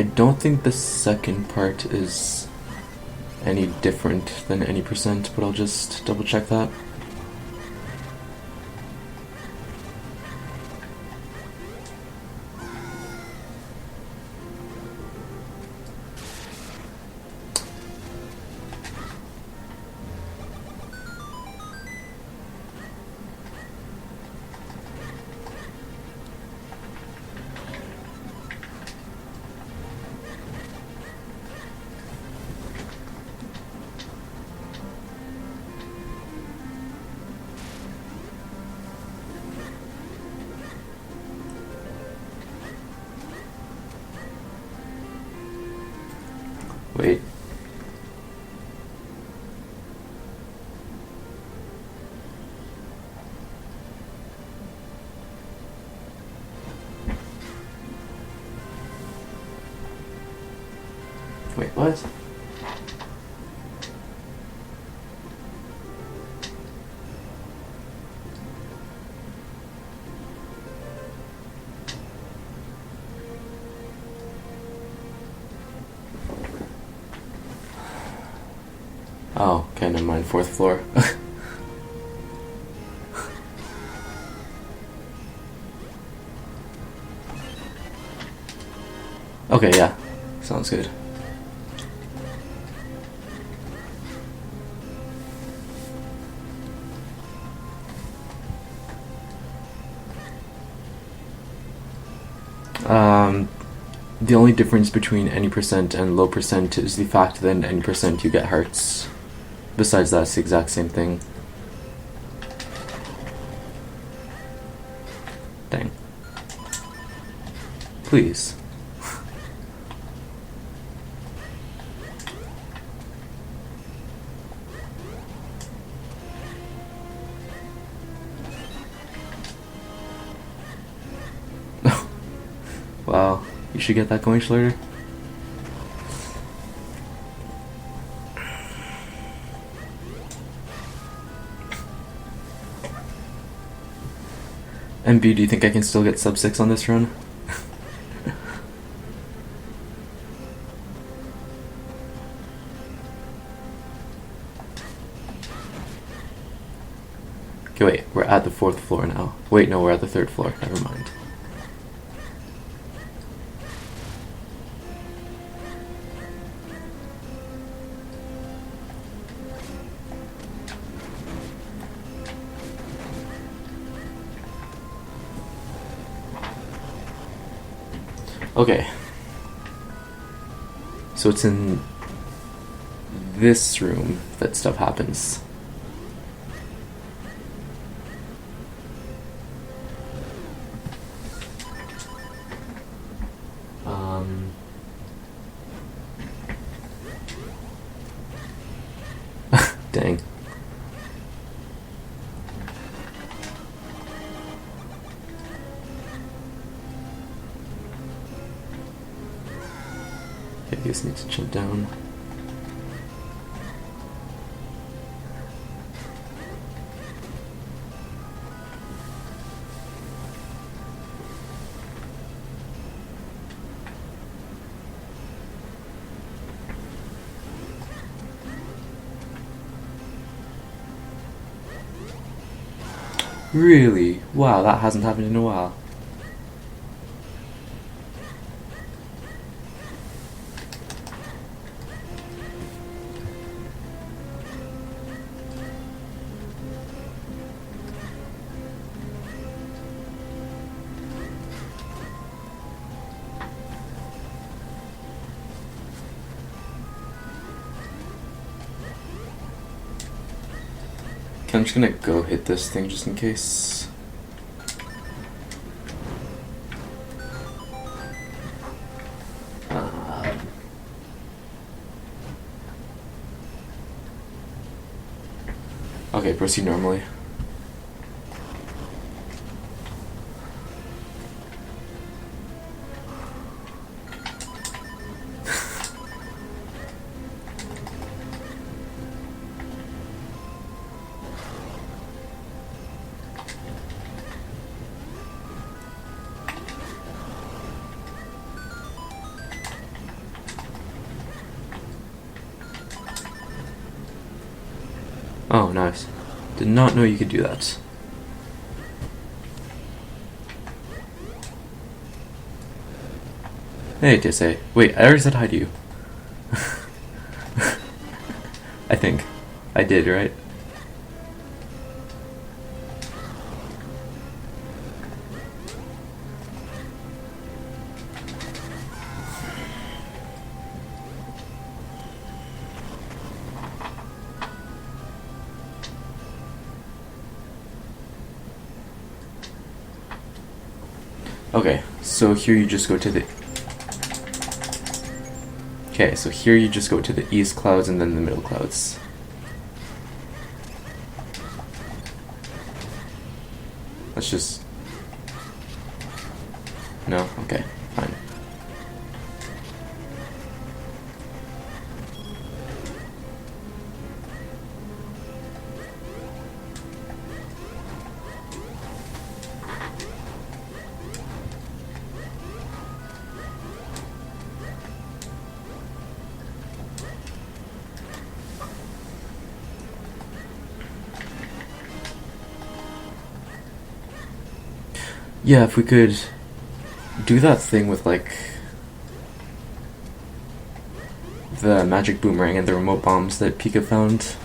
I don't think the second part is any different than any percent, but I'll just double check that. Wait. Wait, what? Oh, okay, never mind. Fourth floor. Okay, yeah. Sounds good. The only difference between any percent and low percent is the fact that in any percent you get hearts. Besides that, it's the exact same thing. Dang. Please. Wow, you should get that going, Schlerter. MB, do you think I can still get sub 6 on this run? Okay, wait, we're at the 4th floor now. Wait, no, we're at the 3rd floor. Never mind. Okay. So it's in this room that stuff happens. Dang. Okay, I guess I need to jump down. Really? Wow, that hasn't happened in a while. Okay, I'm just gonna go hit this thing just in case. Okay, proceed normally. Oh, nice. Did not know you could do that. Hey, Tissay. Wait, I already said hi to you. I think. I did, right? Okay, so here you just go to the... Okay, so here you just go to the east clouds and then the middle clouds. Let's just... No? Okay, fine. Yeah, if we could do that thing with, like, the magic boomerang and the remote bombs that Pika found,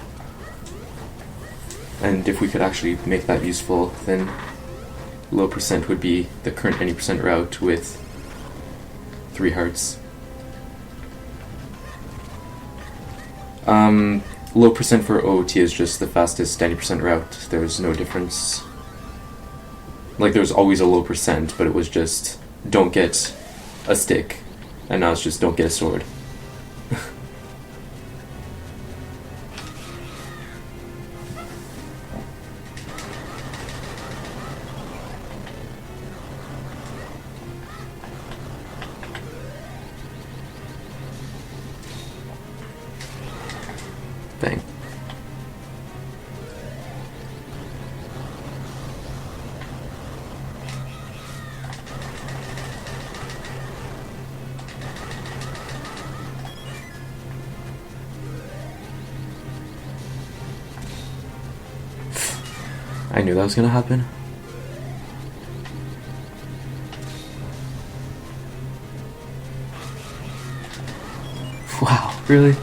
and if we could actually make that useful, then low percent would be the current any percent route with 3 hearts. Low percent for OOT is just the fastest 90% route. There's no difference. Like, there was always a low percent, but it was just don't get a stick, and now it's just don't get a sword. Thing. I knew that was gonna happen. Wow, really?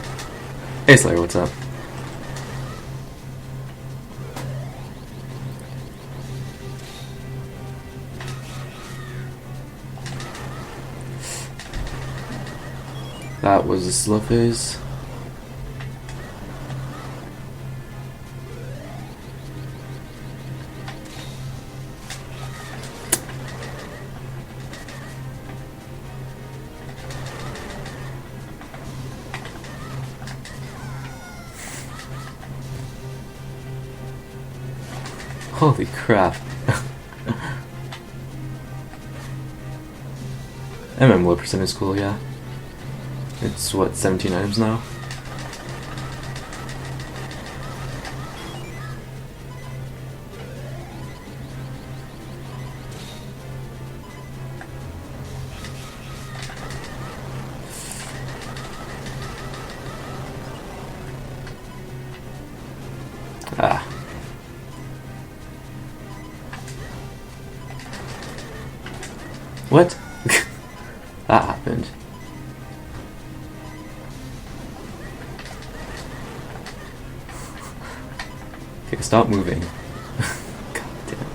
Hey Slayer, what's up? That was a slow phase. Holy crap. low percent is cool, yeah. It's what, 17 items now? Ah. What? That happened. Okay, stop moving. God damn.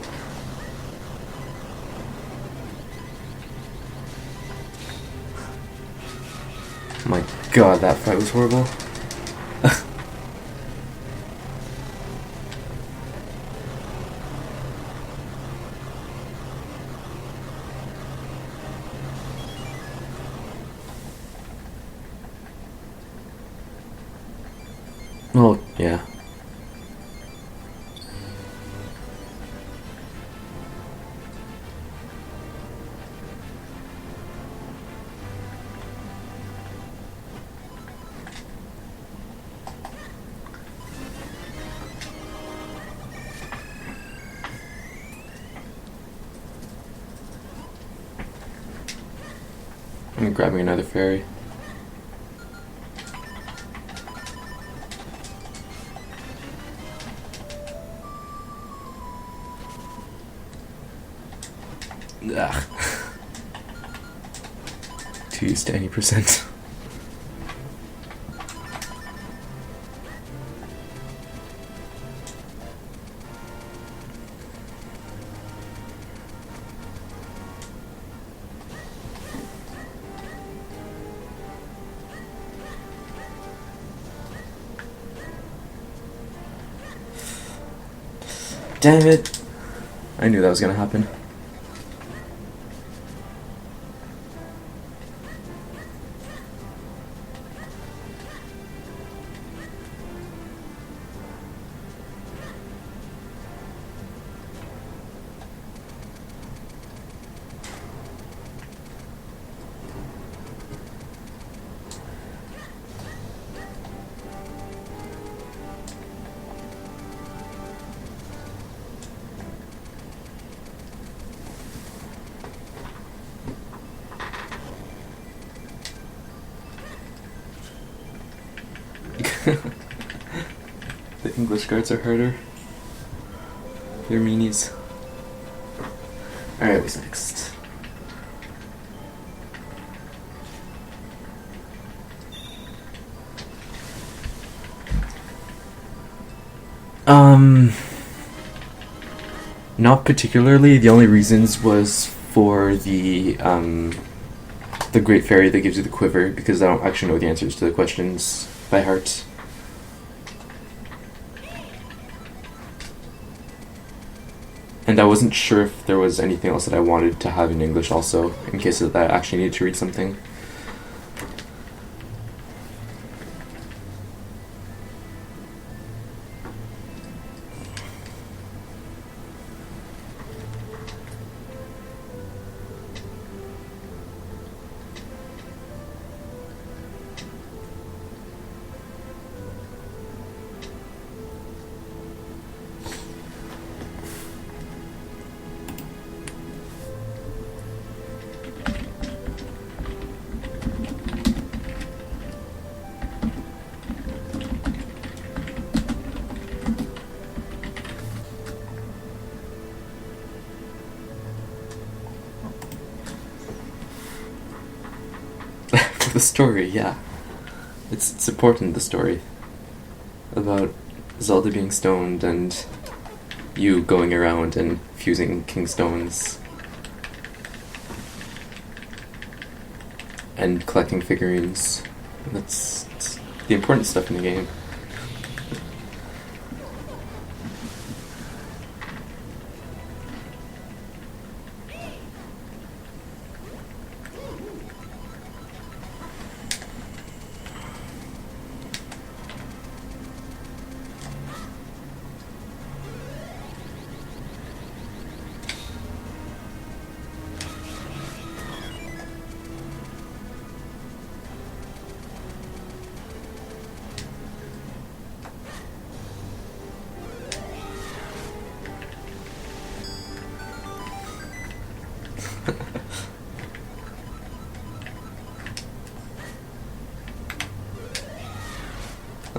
My god, that fight was horrible. Oh, yeah. I'm grabbing another fairy. Ugh. Too used to any percent. Damn it! I knew that was gonna happen. The English guards are harder. They're meanies. Alright, what's next? Not particularly. The only reasons was for the Great Fairy that gives you the quiver, because I don't actually know the answers to the questions by heart. And I wasn't sure if there was anything else that I wanted to have in English also, in case that I actually needed to read something. The story, yeah. It's important, the story. About Zelda being stoned and you going around and fusing king stones. And collecting figurines. That's the important stuff in the game.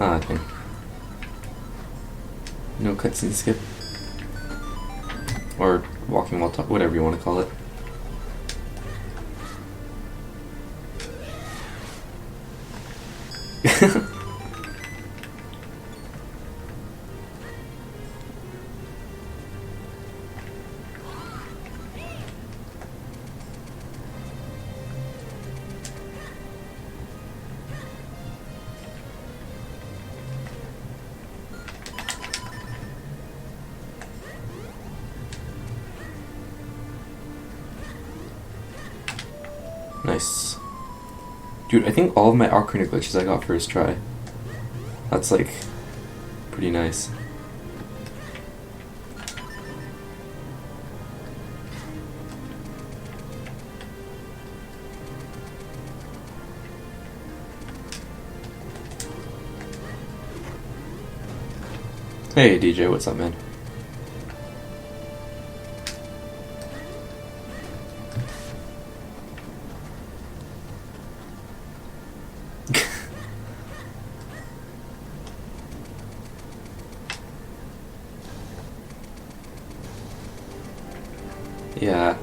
Ah, okay. No cutscene skip. Or walking while talking, whatever you want to call it. Nice. Dude, I think all of my ocarina glitches I got first try. That's like pretty nice. Hey DJ, what's up, man? Yeah,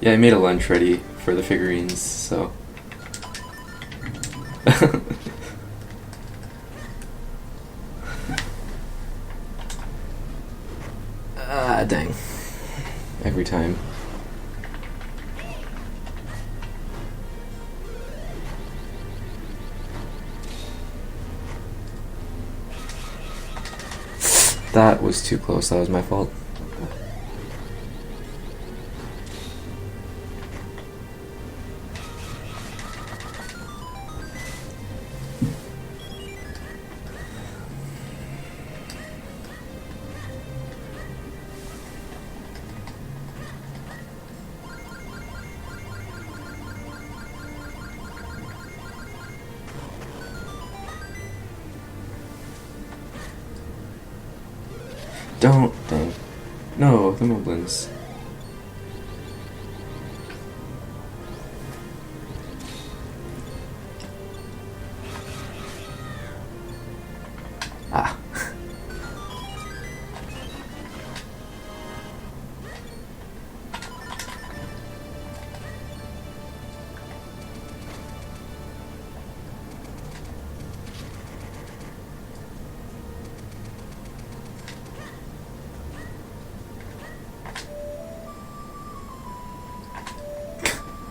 Yeah, I made a lunch ready for the figurines, so... Ah, dang. Every time. That was too close, that was my fault. Don't think. No, the moblins. Ah.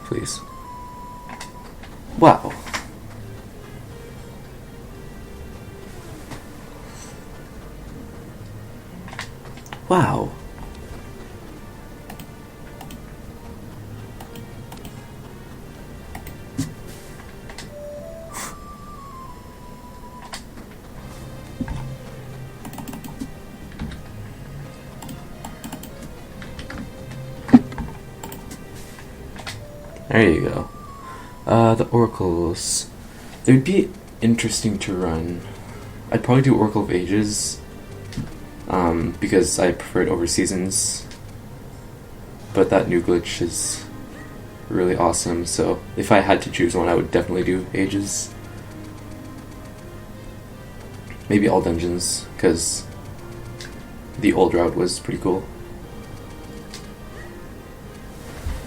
Please. Wow. Wow. There you go. The oracles. They would be interesting to run. I'd probably do Oracle of Ages, because I prefer it over Seasons. But that new glitch is really awesome, so if I had to choose one, I would definitely do Ages. Maybe all dungeons, because the old route was pretty cool.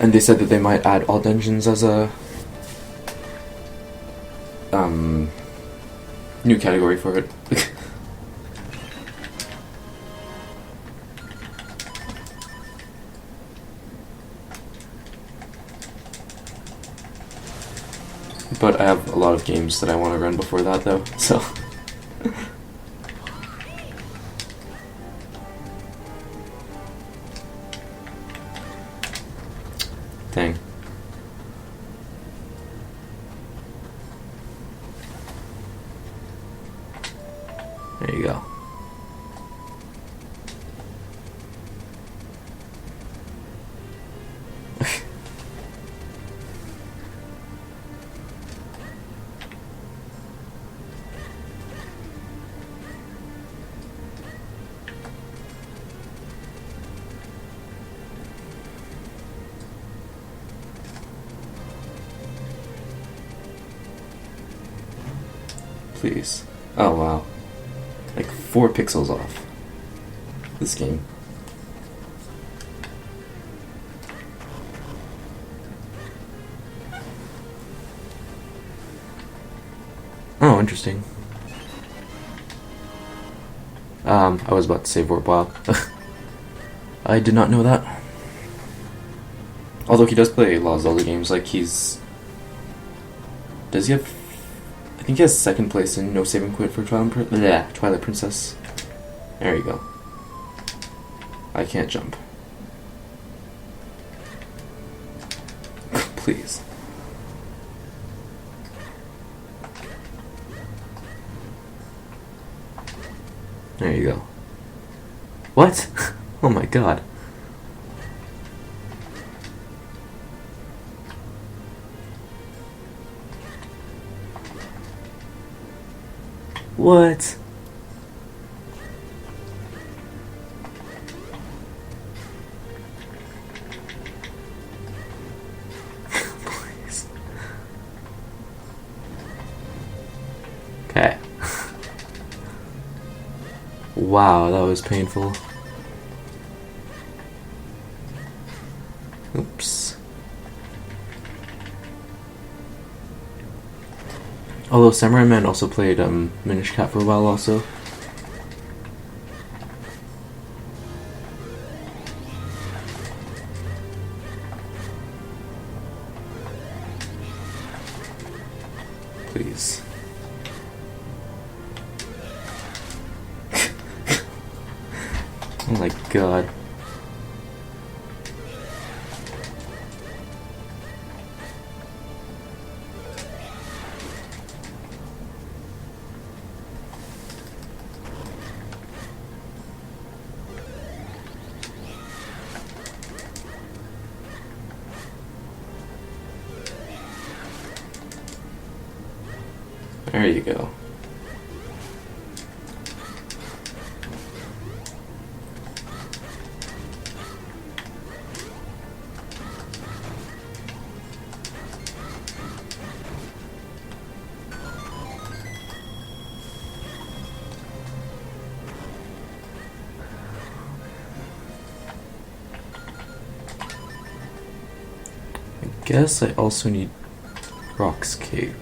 And they said that they might add all dungeons as a new category for it. But I have a lot of games that I want to run before that though, so... Dang. There you go. Please. Oh wow. Like 4 pixels off. This game. Oh, interesting. I was about to say Vorp WoW. I did not know that. Although he does play a lot of Zelda games, like he's... Does he have... I think he has 2nd place in No Save and Quit for Twilight Princess. There you go. I can't jump. Please. There you go. What? Oh my god. What? Please. Okay. Wow, that was painful. Oops. Although Samurai Man also played Minish Cap for a while also. Please. Oh my god. There you go. I guess I also need Rock's Cape.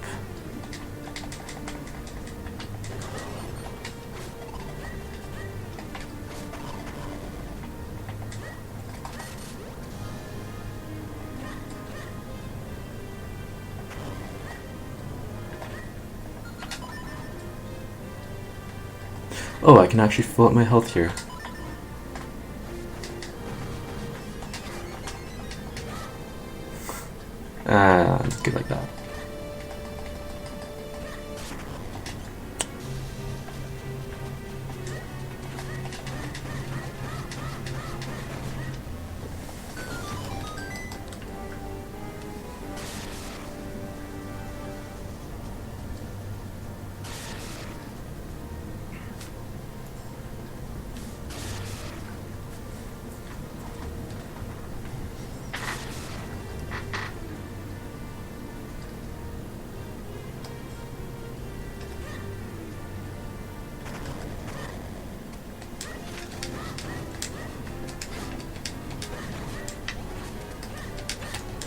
Oh, I can actually fill up my health here. It's good like that.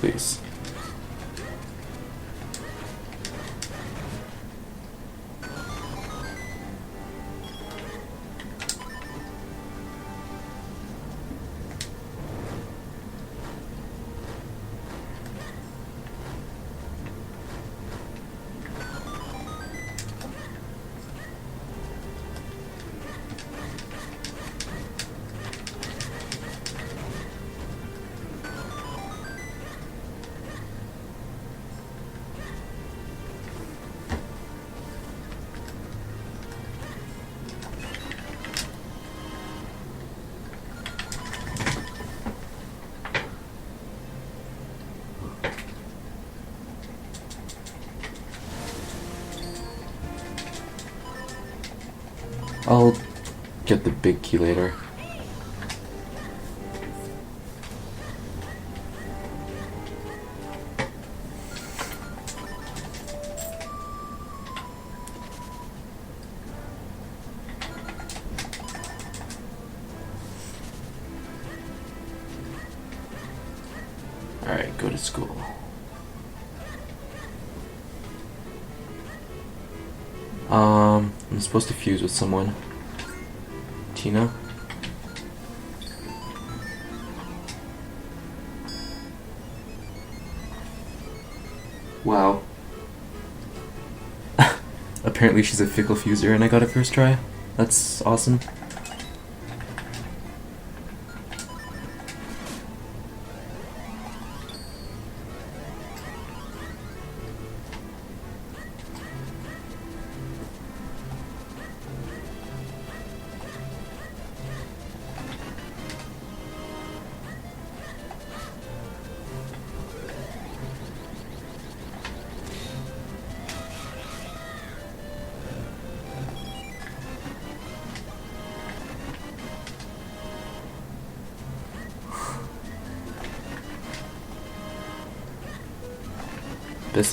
Please. I'll get the big key later. Alright, go to school. I'm supposed to fuse with someone. Tina? Wow. Apparently she's a fickle fuser and I got it first try. That's awesome.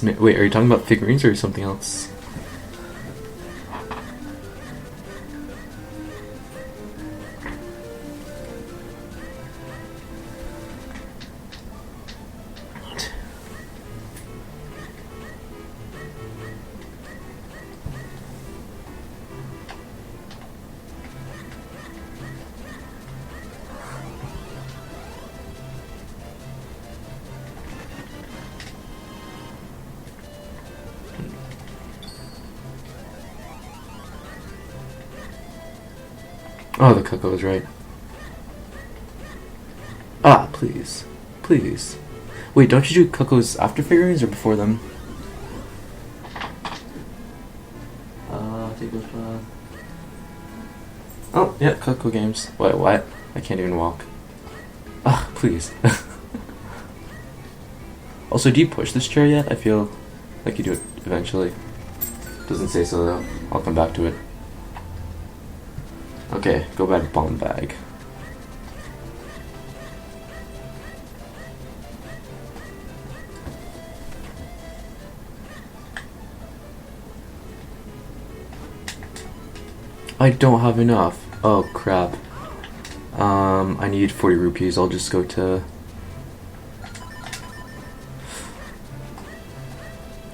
Wait, are you talking about figurines or something else? Oh, the cuckoo is right. Ah, please. Please. Wait, don't you do cuckoos after figurines or before them? Take a Oh, yeah, cuckoo games. Wait, what? I can't even walk. Ah, please. Also, do you push this chair yet? I feel like you do it eventually. Doesn't say so though. I'll come back to it. Okay, go back bomb bag. I don't have enough. Oh crap. I need 40 rupees. I'll just go to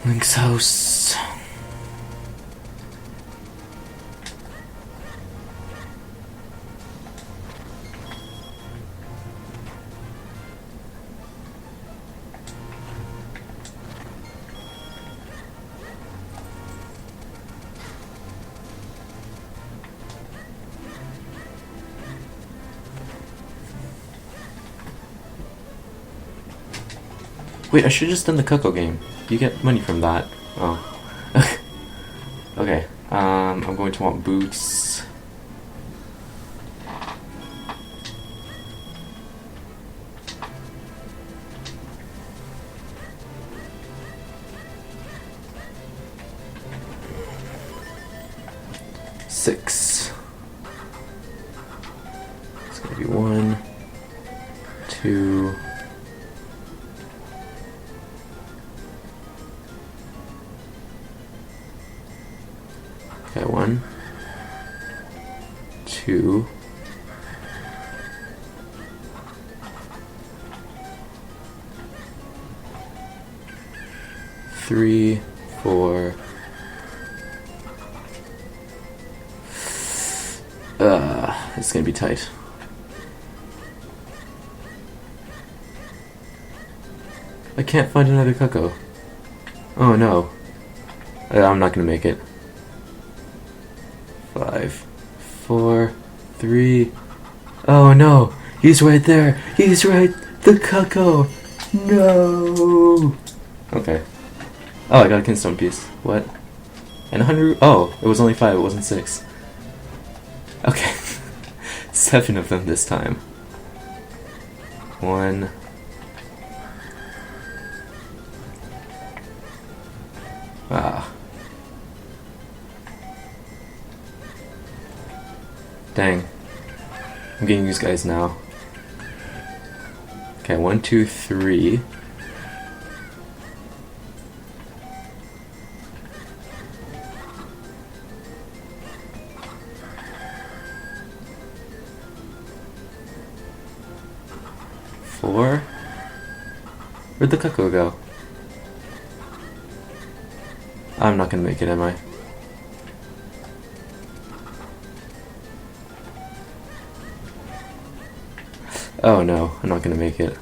Link's house. Wait, I should have just done the Coco game. You get money from that. Oh. Okay. I'm going to want boots. Six. It's gonna be 1, 2. Okay, 1, 2. 3, 4. It's gonna be tight. I can't find another Coco. Oh no. I'm not gonna make it. 5, 4, 3. Oh no! He's right there! He's right! The Coco! No! Okay. Oh, I got a Kinstone piece. What? And 100. Oh, it was only 5, it wasn't 6. Okay. 7 of them this time. 1. Ah. Dang. I'm getting these guys now. Okay, 1, 2, 3. Four. Where'd the Coco go? I'm not gonna make it, am I? Oh no, I'm not gonna make it.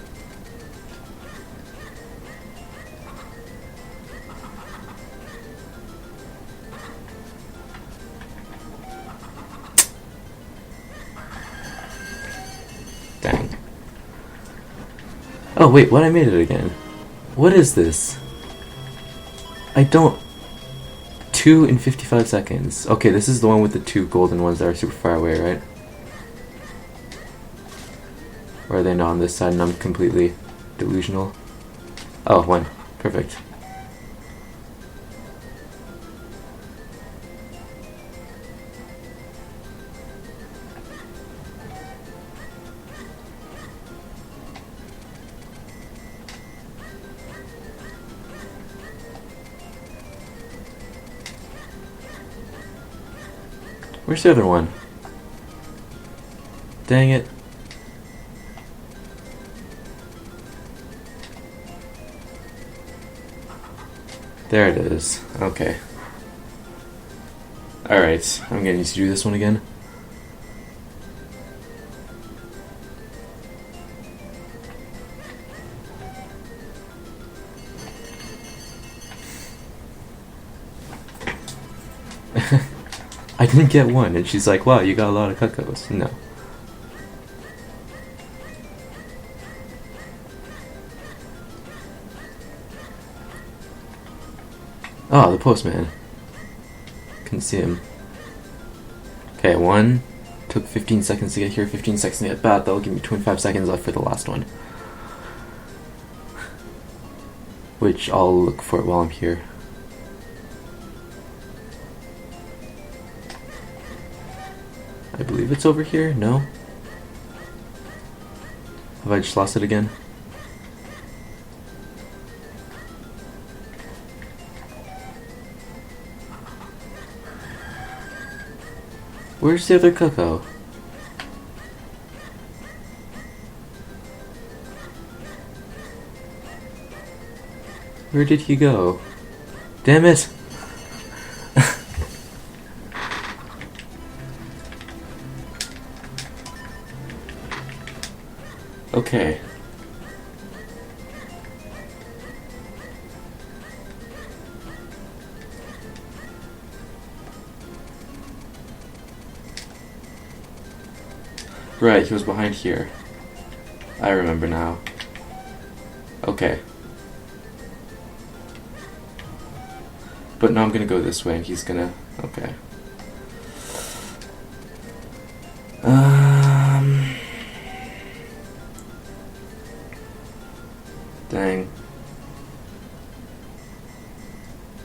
Dang. Oh wait, what? I made it again. What is this? I don't... 2 in 55 seconds. Okay, this is the one with the 2 golden ones that are super far away, right? Or are they not on this side and I'm completely delusional? Oh, 1. Perfect. Where's the other one? Dang it. There it is. Okay. Alright, I'm gonna need to do this one again. I didn't get one, and she's like, wow, you got a lot of cacos. No. Oh, the postman. Couldn't see him. Okay, one. Took 15 seconds to get here, 15 seconds to get back. That'll give me 25 seconds left for the last one. Which I'll look for it while I'm here. I believe it's over here? No? Have I just lost it again? Where's the other cacao? Where did he go? Damn it! Okay. Right, he was behind here. I remember now. Okay. But now I'm gonna go this way and he's gonna... Okay. Dang.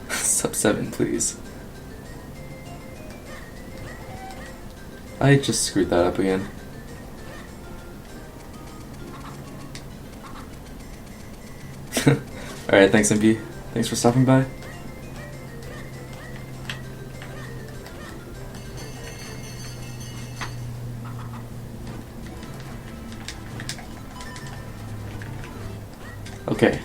Sub 7, please. I just screwed that up again. Alright, thanks MP. Thanks for stopping by. Okay.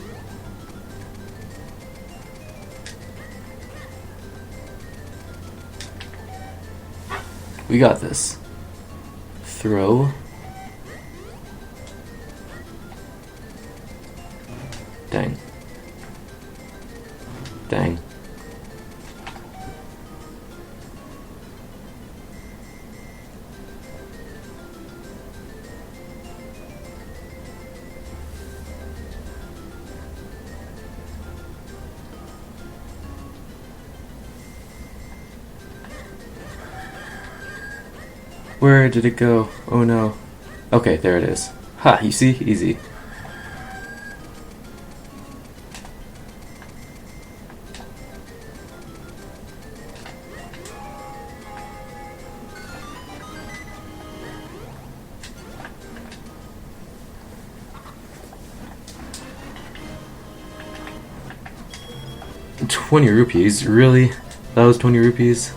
We got this. Throw. Dang. Dang. Where did it go? Oh no. Okay, there it is. Ha, you see? Easy. $20? Really? That was 20 rupees?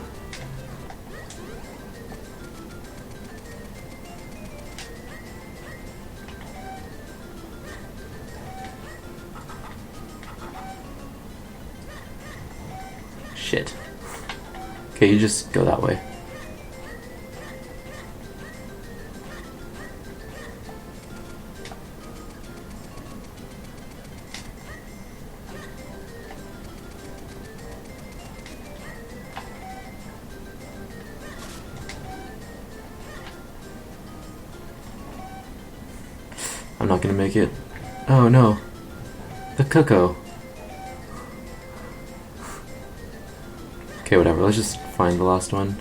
Shit. Okay, you just go that way. I'm not gonna make it. Oh no. The cacao. Okay, whatever. Let's just find the last one.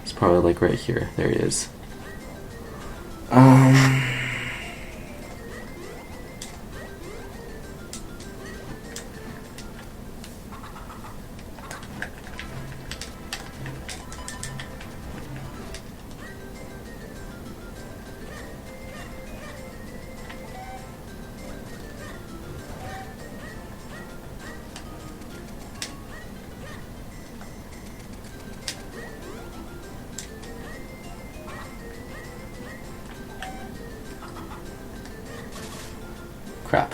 It's probably like right here. There he is. Crap.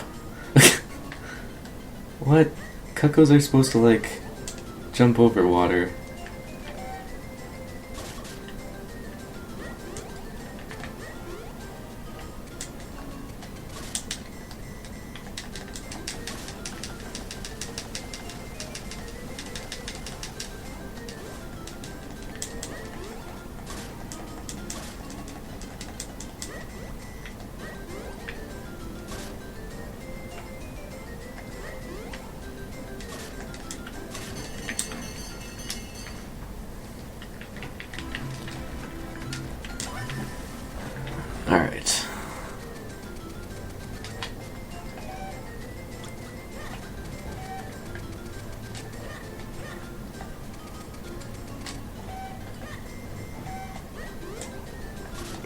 What? Cacos are supposed to, like, jump over water.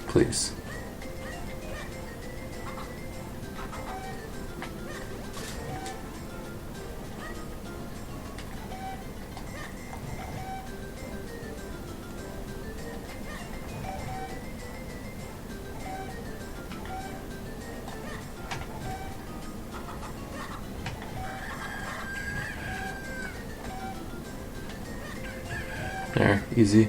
Please. There, easy.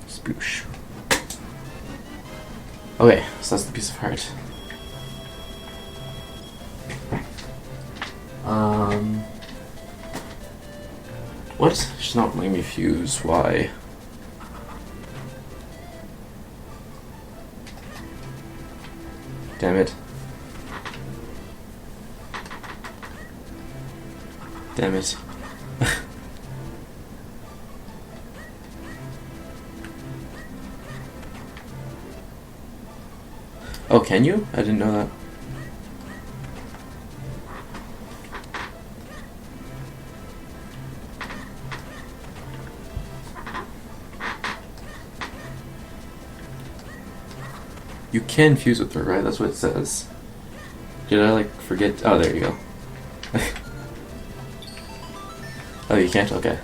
Sploosh. Okay, so that's the piece of heart. What? She's not letting me fuse. Why? Damn it. Damn it. Oh, can you? I didn't know that. You can fuse with her, right? That's what it says. Did I, like, forget? Oh, there you go. Oh, you can't? Okay.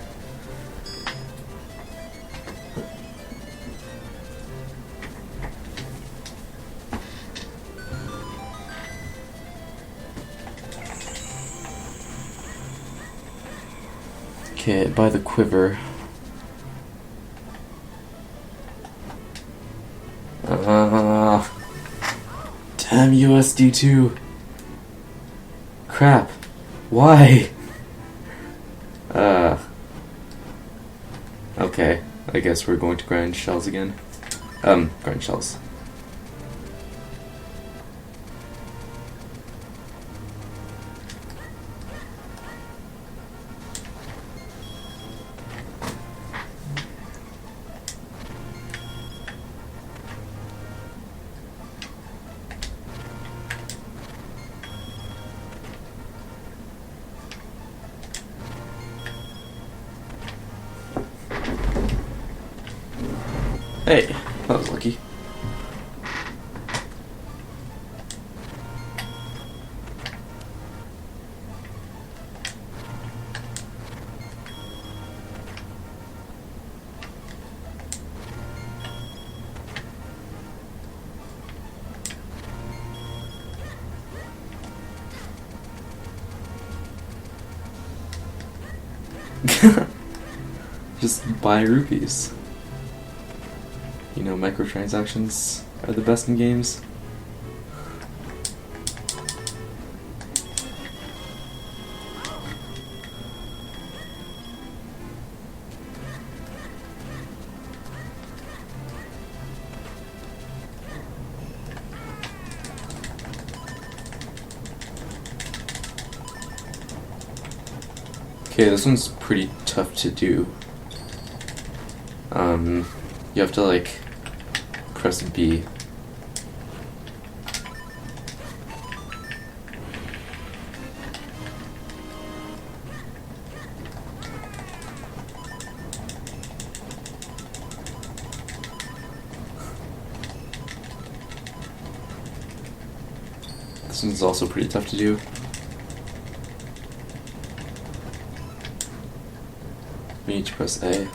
Okay, buy the quiver. Damn USD2. Crap. Why? Okay. I guess we're going to grind shells again. Grind shells. Hey, that was lucky. Just buy rupees. You know, microtransactions are the best in games. Okay, this one's pretty tough to do. You have to, like, press B. This one's also pretty tough to do. We need to press A.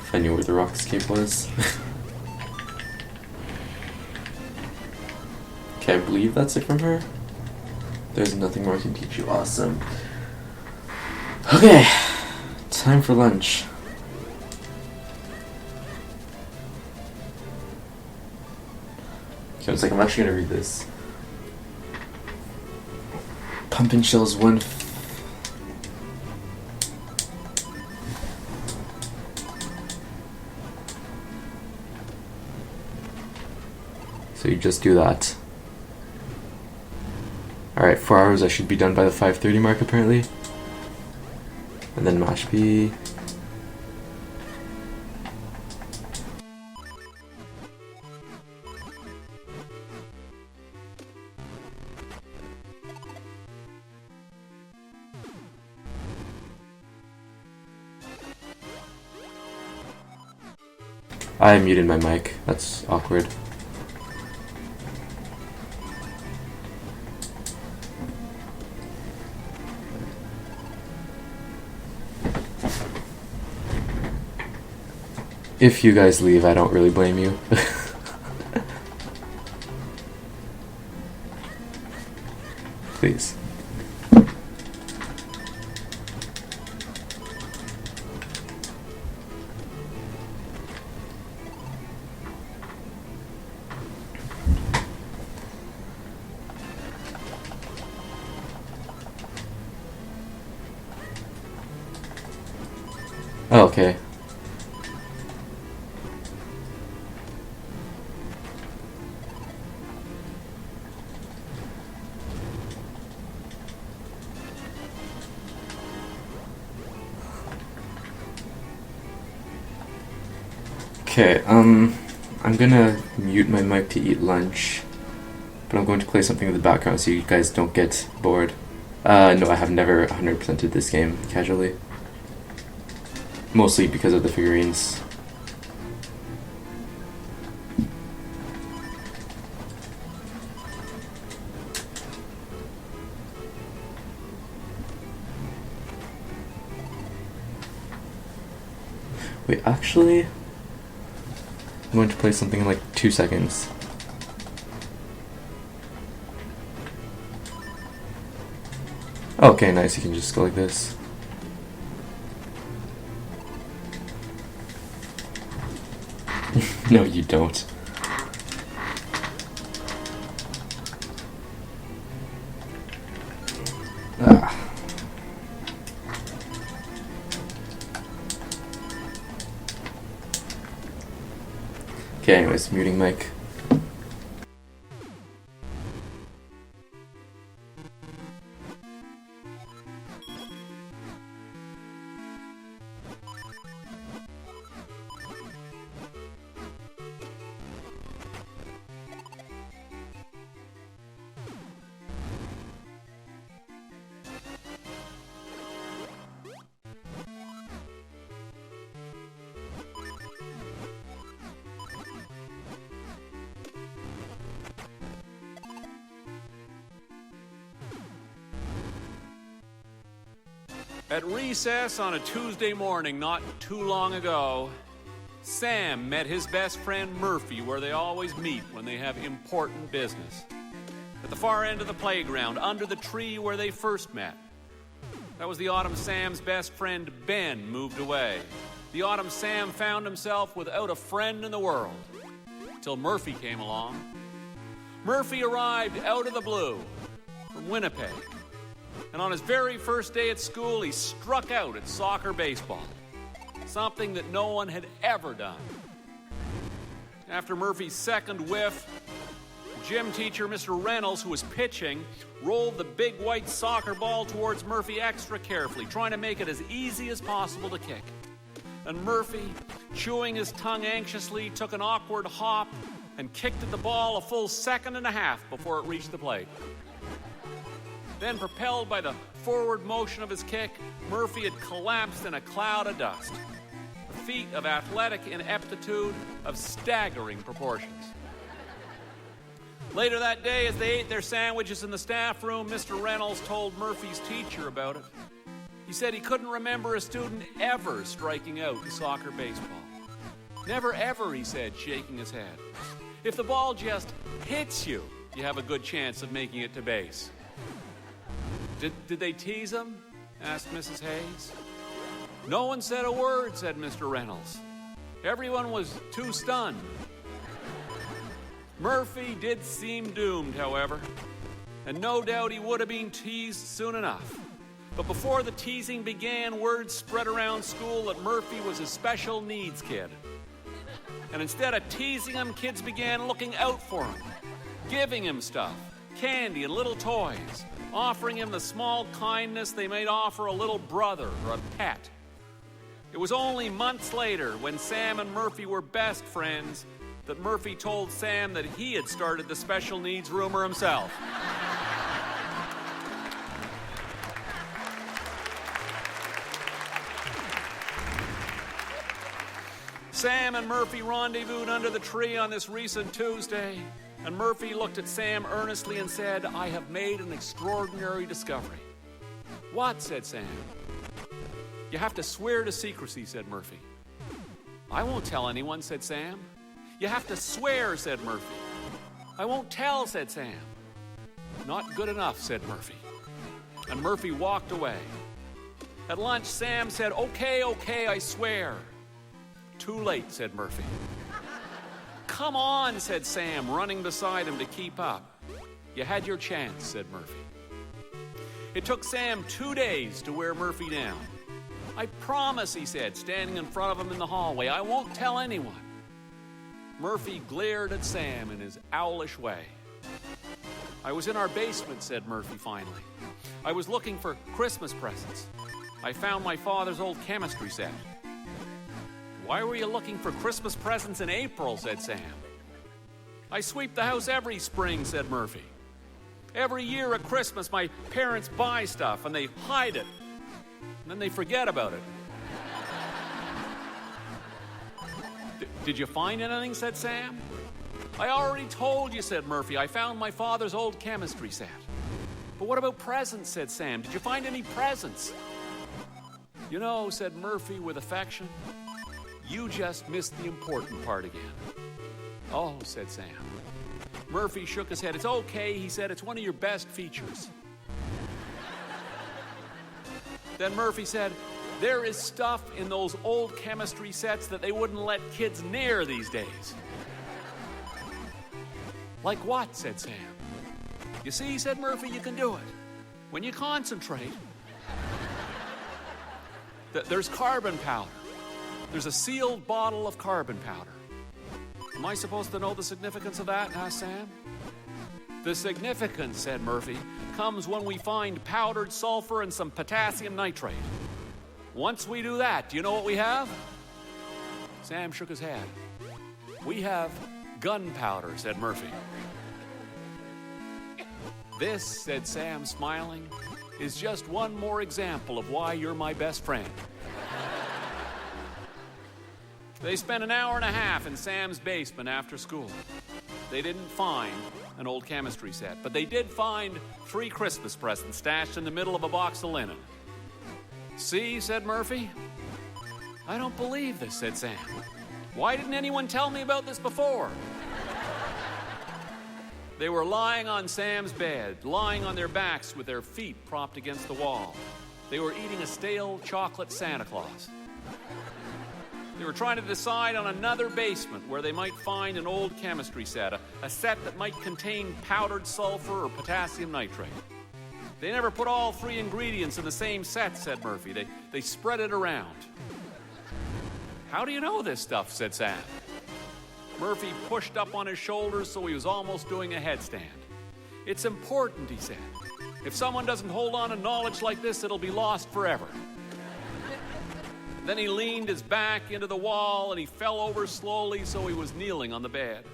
If I knew where the rock escape was. Okay, I believe that's it from her. There's nothing more I can teach you. Awesome. Okay, time for lunch. Okay, one second, I'm actually gonna read this. Pumping shells one. So you just do that. Alright, 4 hours I should be done by the 5:30 mark apparently. And then mash B. I muted my mic, that's awkward. If you guys leave, I don't really blame you. Please. Oh, okay. Okay, I'm gonna mute my mic to eat lunch, but I'm going to play something in the background so you guys don't get bored. No, I have never 100%ed this game casually. Mostly because of the figurines. Wait, actually, I'm going to play something in like 2 seconds. Okay, nice, you can just go like this. No, you don't. Ah. Okay, anyways, muting mic. At recess on a Tuesday morning not too long ago, Sam met his best friend Murphy where they always meet when they have important business. At the far end of the playground, under the tree where they first met. That was the autumn Sam's best friend Ben moved away. The autumn Sam found himself without a friend in the world. Till Murphy came along. Murphy arrived out of the blue from Winnipeg. And on his very first day at school, he struck out at soccer baseball, something that no one had ever done. After Murphy's second whiff, gym teacher Mr. Reynolds, who was pitching, rolled the big white soccer ball towards Murphy extra carefully, trying to make it as easy as possible to kick. And Murphy, chewing his tongue anxiously, took an awkward hop and kicked at the ball a full 1.5 seconds before it reached the plate. Then, propelled by the forward motion of his kick, Murphy had collapsed in a cloud of dust. A feat of athletic ineptitude of staggering proportions. Later that day, as they ate their sandwiches in the staff room, Mr. Reynolds told Murphy's teacher about it. He said he couldn't remember a student ever striking out in soccer baseball. Never ever, he said, shaking his head. If the ball just hits you, you have a good chance of making it to base. Did they tease him? Asked Mrs. Hayes. No one said a word, said Mr. Reynolds. Everyone was too stunned. Murphy did seem doomed, however. And no doubt he would have been teased soon enough. But before the teasing began, word spread around school that Murphy was a special needs kid. And instead of teasing him, kids began looking out for him, giving him stuff, candy and little toys, offering him the small kindness they might offer a little brother or a pet. It was only months later, when Sam and Murphy were best friends, that Murphy told Sam that he had started the special needs rumor himself. Sam and Murphy rendezvoused under the tree on this recent Tuesday, and Murphy looked at Sam earnestly and said, "I have made an extraordinary discovery." "What?" said Sam. "You have to swear to secrecy," said Murphy. "I won't tell anyone," said Sam. "You have to swear," said Murphy. "I won't tell," said Sam. "Not good enough," said Murphy. And Murphy walked away. At lunch, Sam said, okay, I swear." "Too late," said Murphy. "Come on," said Sam, running beside him to keep up. "You had your chance," said Murphy. It took Sam 2 days to wear Murphy down. "I promise," he said, standing in front of him in the hallway, "I won't tell anyone." Murphy glared at Sam in his owlish way. "I was in our basement," said Murphy finally. "I was looking for Christmas presents. I found my father's old chemistry set." "Why were you looking for Christmas presents in April?" said Sam. "I sweep the house every spring," said Murphy. "Every year at Christmas, my parents buy stuff and they hide it. And then they forget about it." "Did you find anything?" said Sam. "I already told you," said Murphy. "I found my father's old chemistry set." "But what about presents?" said Sam. "Did you find any presents?" "You know," said Murphy with affection, "you just missed the important part again." "Oh," said Sam. Murphy shook his head. "It's okay," he said. "It's one of your best features." Then Murphy said, "There is stuff in those old chemistry sets that they wouldn't let kids near these days." "Like what?" said Sam. "You see," said Murphy, "you can do it. When you concentrate, there's carbon powder. There's a sealed bottle of carbon powder." "Am I supposed to know the significance of that?" asked Sam. "The significance," said Murphy, "comes when we find powdered sulfur and some potassium nitrate. Once we do that, do you know what we have?" Sam shook his head. "We have gunpowder," said Murphy. "This," said Sam, smiling, "is just one more example of why you're my best friend." They spent an hour and a half in Sam's basement after school. They didn't find an old chemistry set, but they did find 3 Christmas presents stashed in the middle of a box of linen. "See," said Murphy. "I don't believe this," said Sam. "Why didn't anyone tell me about this before?" They were lying on Sam's bed, lying on their backs with their feet propped against the wall. They were eating a stale chocolate Santa Claus. They were trying to decide on another basement where they might find an old chemistry set, a set that might contain powdered sulfur or potassium nitrate. "They never put all 3 ingredients in the same set," said Murphy. They spread it around. "How do you know this stuff?" said Sam. Murphy pushed up on his shoulders so he was almost doing a headstand. "It's important," he said. "If someone doesn't hold on to knowledge like this, it'll be lost forever." Then he leaned his back into the wall and he fell over slowly so he was kneeling on the bed.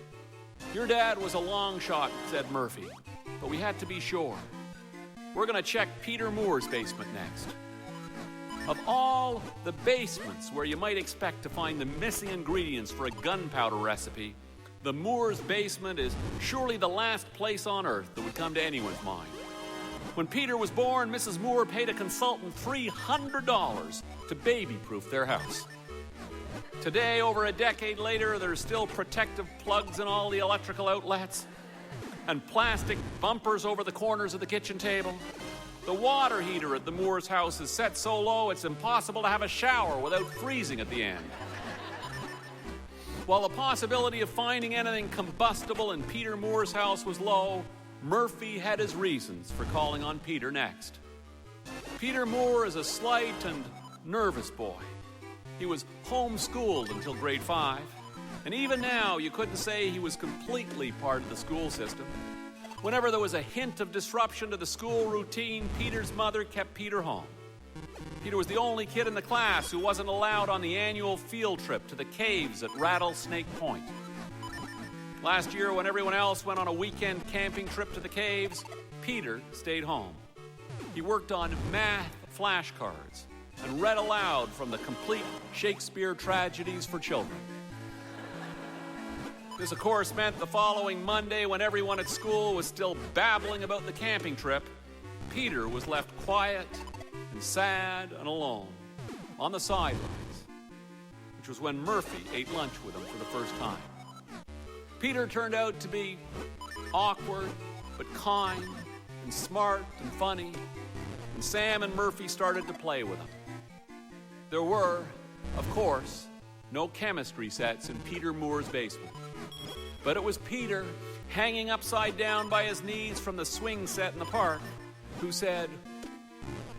"Your dad was a long shot," said Murphy, "but we had to be sure. We're going to check Peter Moore's basement next." Of all the basements where you might expect to find the missing ingredients for a gunpowder recipe, the Moore's basement is surely the last place on earth that would come to anyone's mind. When Peter was born, Mrs. Moore paid a consultant $300 to baby-proof their house. Today, over a decade later, there's still protective plugs in all the electrical outlets and plastic bumpers over the corners of the kitchen table. The water heater at the Moore's house is set so low it's impossible to have a shower without freezing at the end. While the possibility of finding anything combustible in Peter Moore's house was low, Murphy had his reasons for calling on Peter next. Peter Moore is a slight and nervous boy. He was homeschooled until grade 5, and even now you couldn't say he was completely part of the school system. Whenever there was a hint of disruption to the school routine, Peter's mother kept Peter home. Peter was the only kid in the class who wasn't allowed on the annual field trip to the caves at Rattlesnake Point. Last year, when everyone else went on a weekend camping trip to the caves, Peter stayed home. He worked on math flashcards and read aloud from the complete Shakespeare tragedies for children. This, of course, meant the following Monday, when everyone at school was still babbling about the camping trip, Peter was left quiet and sad and alone on the sidelines, which was when Murphy ate lunch with him for the first time. Peter turned out to be awkward, but kind and smart and funny, and Sam and Murphy started to play with him. There were, of course, no chemistry sets in Peter Moore's basement. But it was Peter, hanging upside down by his knees from the swing set in the park, who said,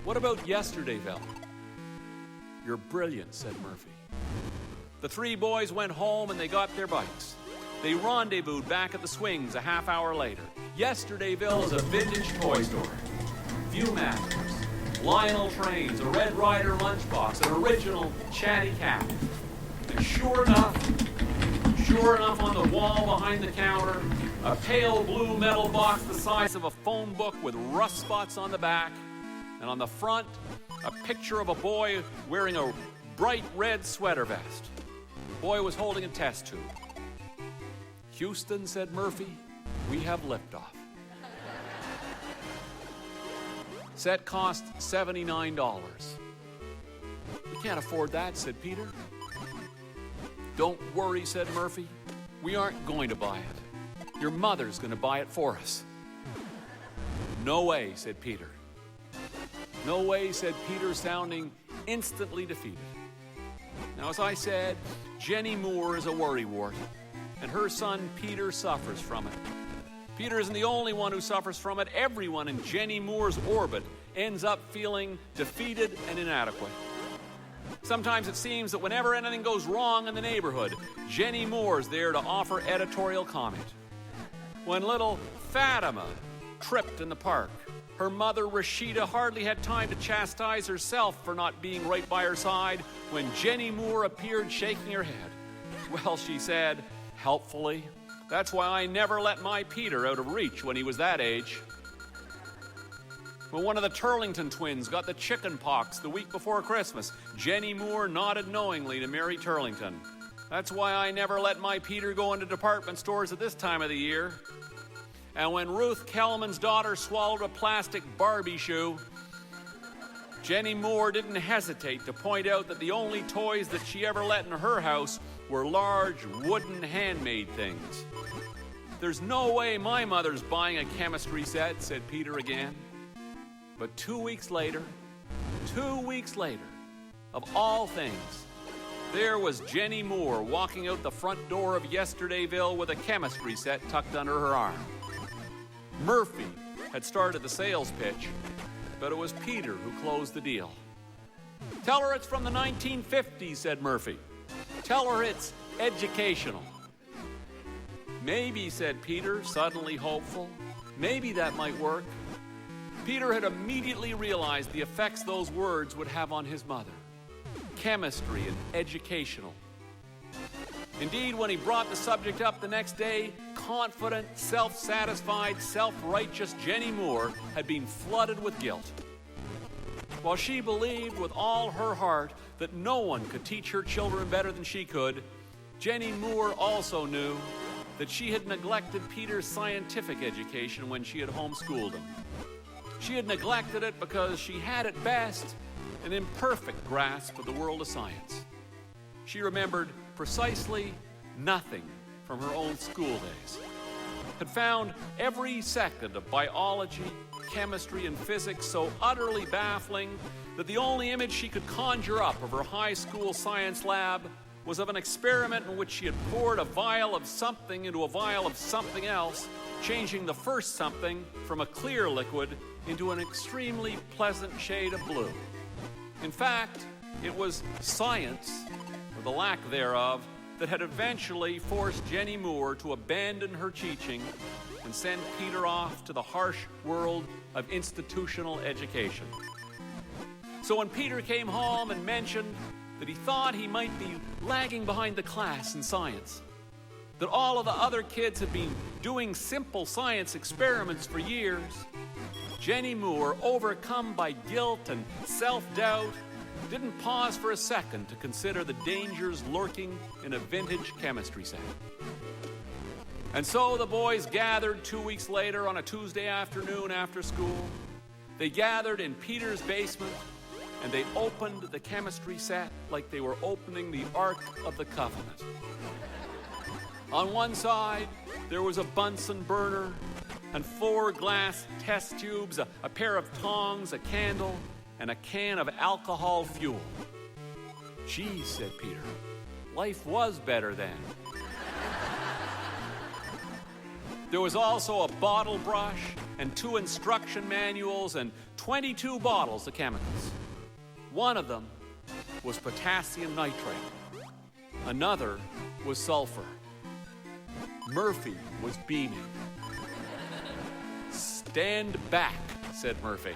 "What about yesterday, Vel?" "You're brilliant," said Murphy. The three boys went home and they got their bikes. They rendezvoused back at the swings a half hour later. Yesterdayville is a vintage toy store. Viewmasters, Lionel trains, a Red Ryder lunchbox, an original Chatty Cat. And sure enough on the wall behind the counter, a pale blue metal box the size of a phone book with rust spots on the back, and on the front, a picture of a boy wearing a bright red sweater vest. The boy was holding a test tube. "Houston," said Murphy, "we have liftoff." Set cost $79. "We can't afford that," said Peter. "Don't worry," said Murphy. "We aren't going to buy it. Your mother's going to buy it for us." "No way," said Peter. "No way," said Peter, sounding instantly defeated. Now, as I said, Jenny Moore is a worrywart, and her son Peter suffers from it. Peter isn't the only one who suffers from it. Everyone in Jenny Moore's orbit ends up feeling defeated and inadequate. Sometimes it seems that whenever anything goes wrong in the neighborhood, Jenny Moore's there to offer editorial comment. When little Fatima tripped in the park, her mother Rashida hardly had time to chastise herself for not being right by her side when Jenny Moore appeared shaking her head. "Well," she said, helpfully, "that's why I never let my Peter out of reach when he was that age." When one of the Turlington twins got the chicken pox the week before Christmas, Jenny Moore nodded knowingly to Mary Turlington. "That's why I never let my Peter go into department stores at this time of the year." And when Ruth Kelman's daughter swallowed a plastic Barbie shoe, Jenny Moore didn't hesitate to point out that the only toys that she ever let in her house were large wooden handmade things. "There's no way my mother's buying a chemistry set," said Peter again. But 2 weeks later, of all things, there was Jenny Moore walking out the front door of Yesterdayville with a chemistry set tucked under her arm. Murphy had started the sales pitch, but it was Peter who closed the deal. "Tell her it's from the 1950s, said Murphy. "Tell her it's educational." "Maybe," said Peter, suddenly hopeful. "Maybe that might work." Peter had immediately realized the effects those words would have on his mother. Chemistry and educational. Indeed, when he brought the subject up the next day, confident, self-satisfied, self-righteous Jenny Moore had been flooded with guilt. While she believed with all her heart that no one could teach her children better than she could, Jenny Moore also knew that she had neglected Peter's scientific education when she had homeschooled him. She had neglected it because she had at best an imperfect grasp of the world of science. She remembered precisely nothing from her own school days, had found every second of biology, chemistry, and physics so utterly baffling that the only image she could conjure up of her high school science lab was of an experiment in which she had poured a vial of something into a vial of something else changing the first something from a clear liquid into an extremely pleasant shade of blue. In fact, it was science, or the lack thereof, that had eventually forced Jenny Moore to abandon her teaching and send Peter off to the harsh world of institutional education. So when Peter came home and mentioned that he thought he might be lagging behind the class in science, that all of the other kids had been doing simple science experiments for years, Jenny Moore, overcome by guilt and self-doubt, didn't pause for a second to consider the dangers lurking in a vintage chemistry set. And so the boys gathered 2 weeks later on a Tuesday afternoon after school. They gathered in Peter's basement, and they opened the chemistry set like they were opening the Ark of the Covenant. On one side, there was a Bunsen burner and 4 glass test tubes, a pair of tongs, a candle, and a can of alcohol fuel. Gee, said Peter, life was better then. There was also a bottle brush and 2 instruction manuals and 22 bottles of chemicals. One of them was potassium nitrate. Another was sulfur. Murphy was beaming. Stand back, said Murphy.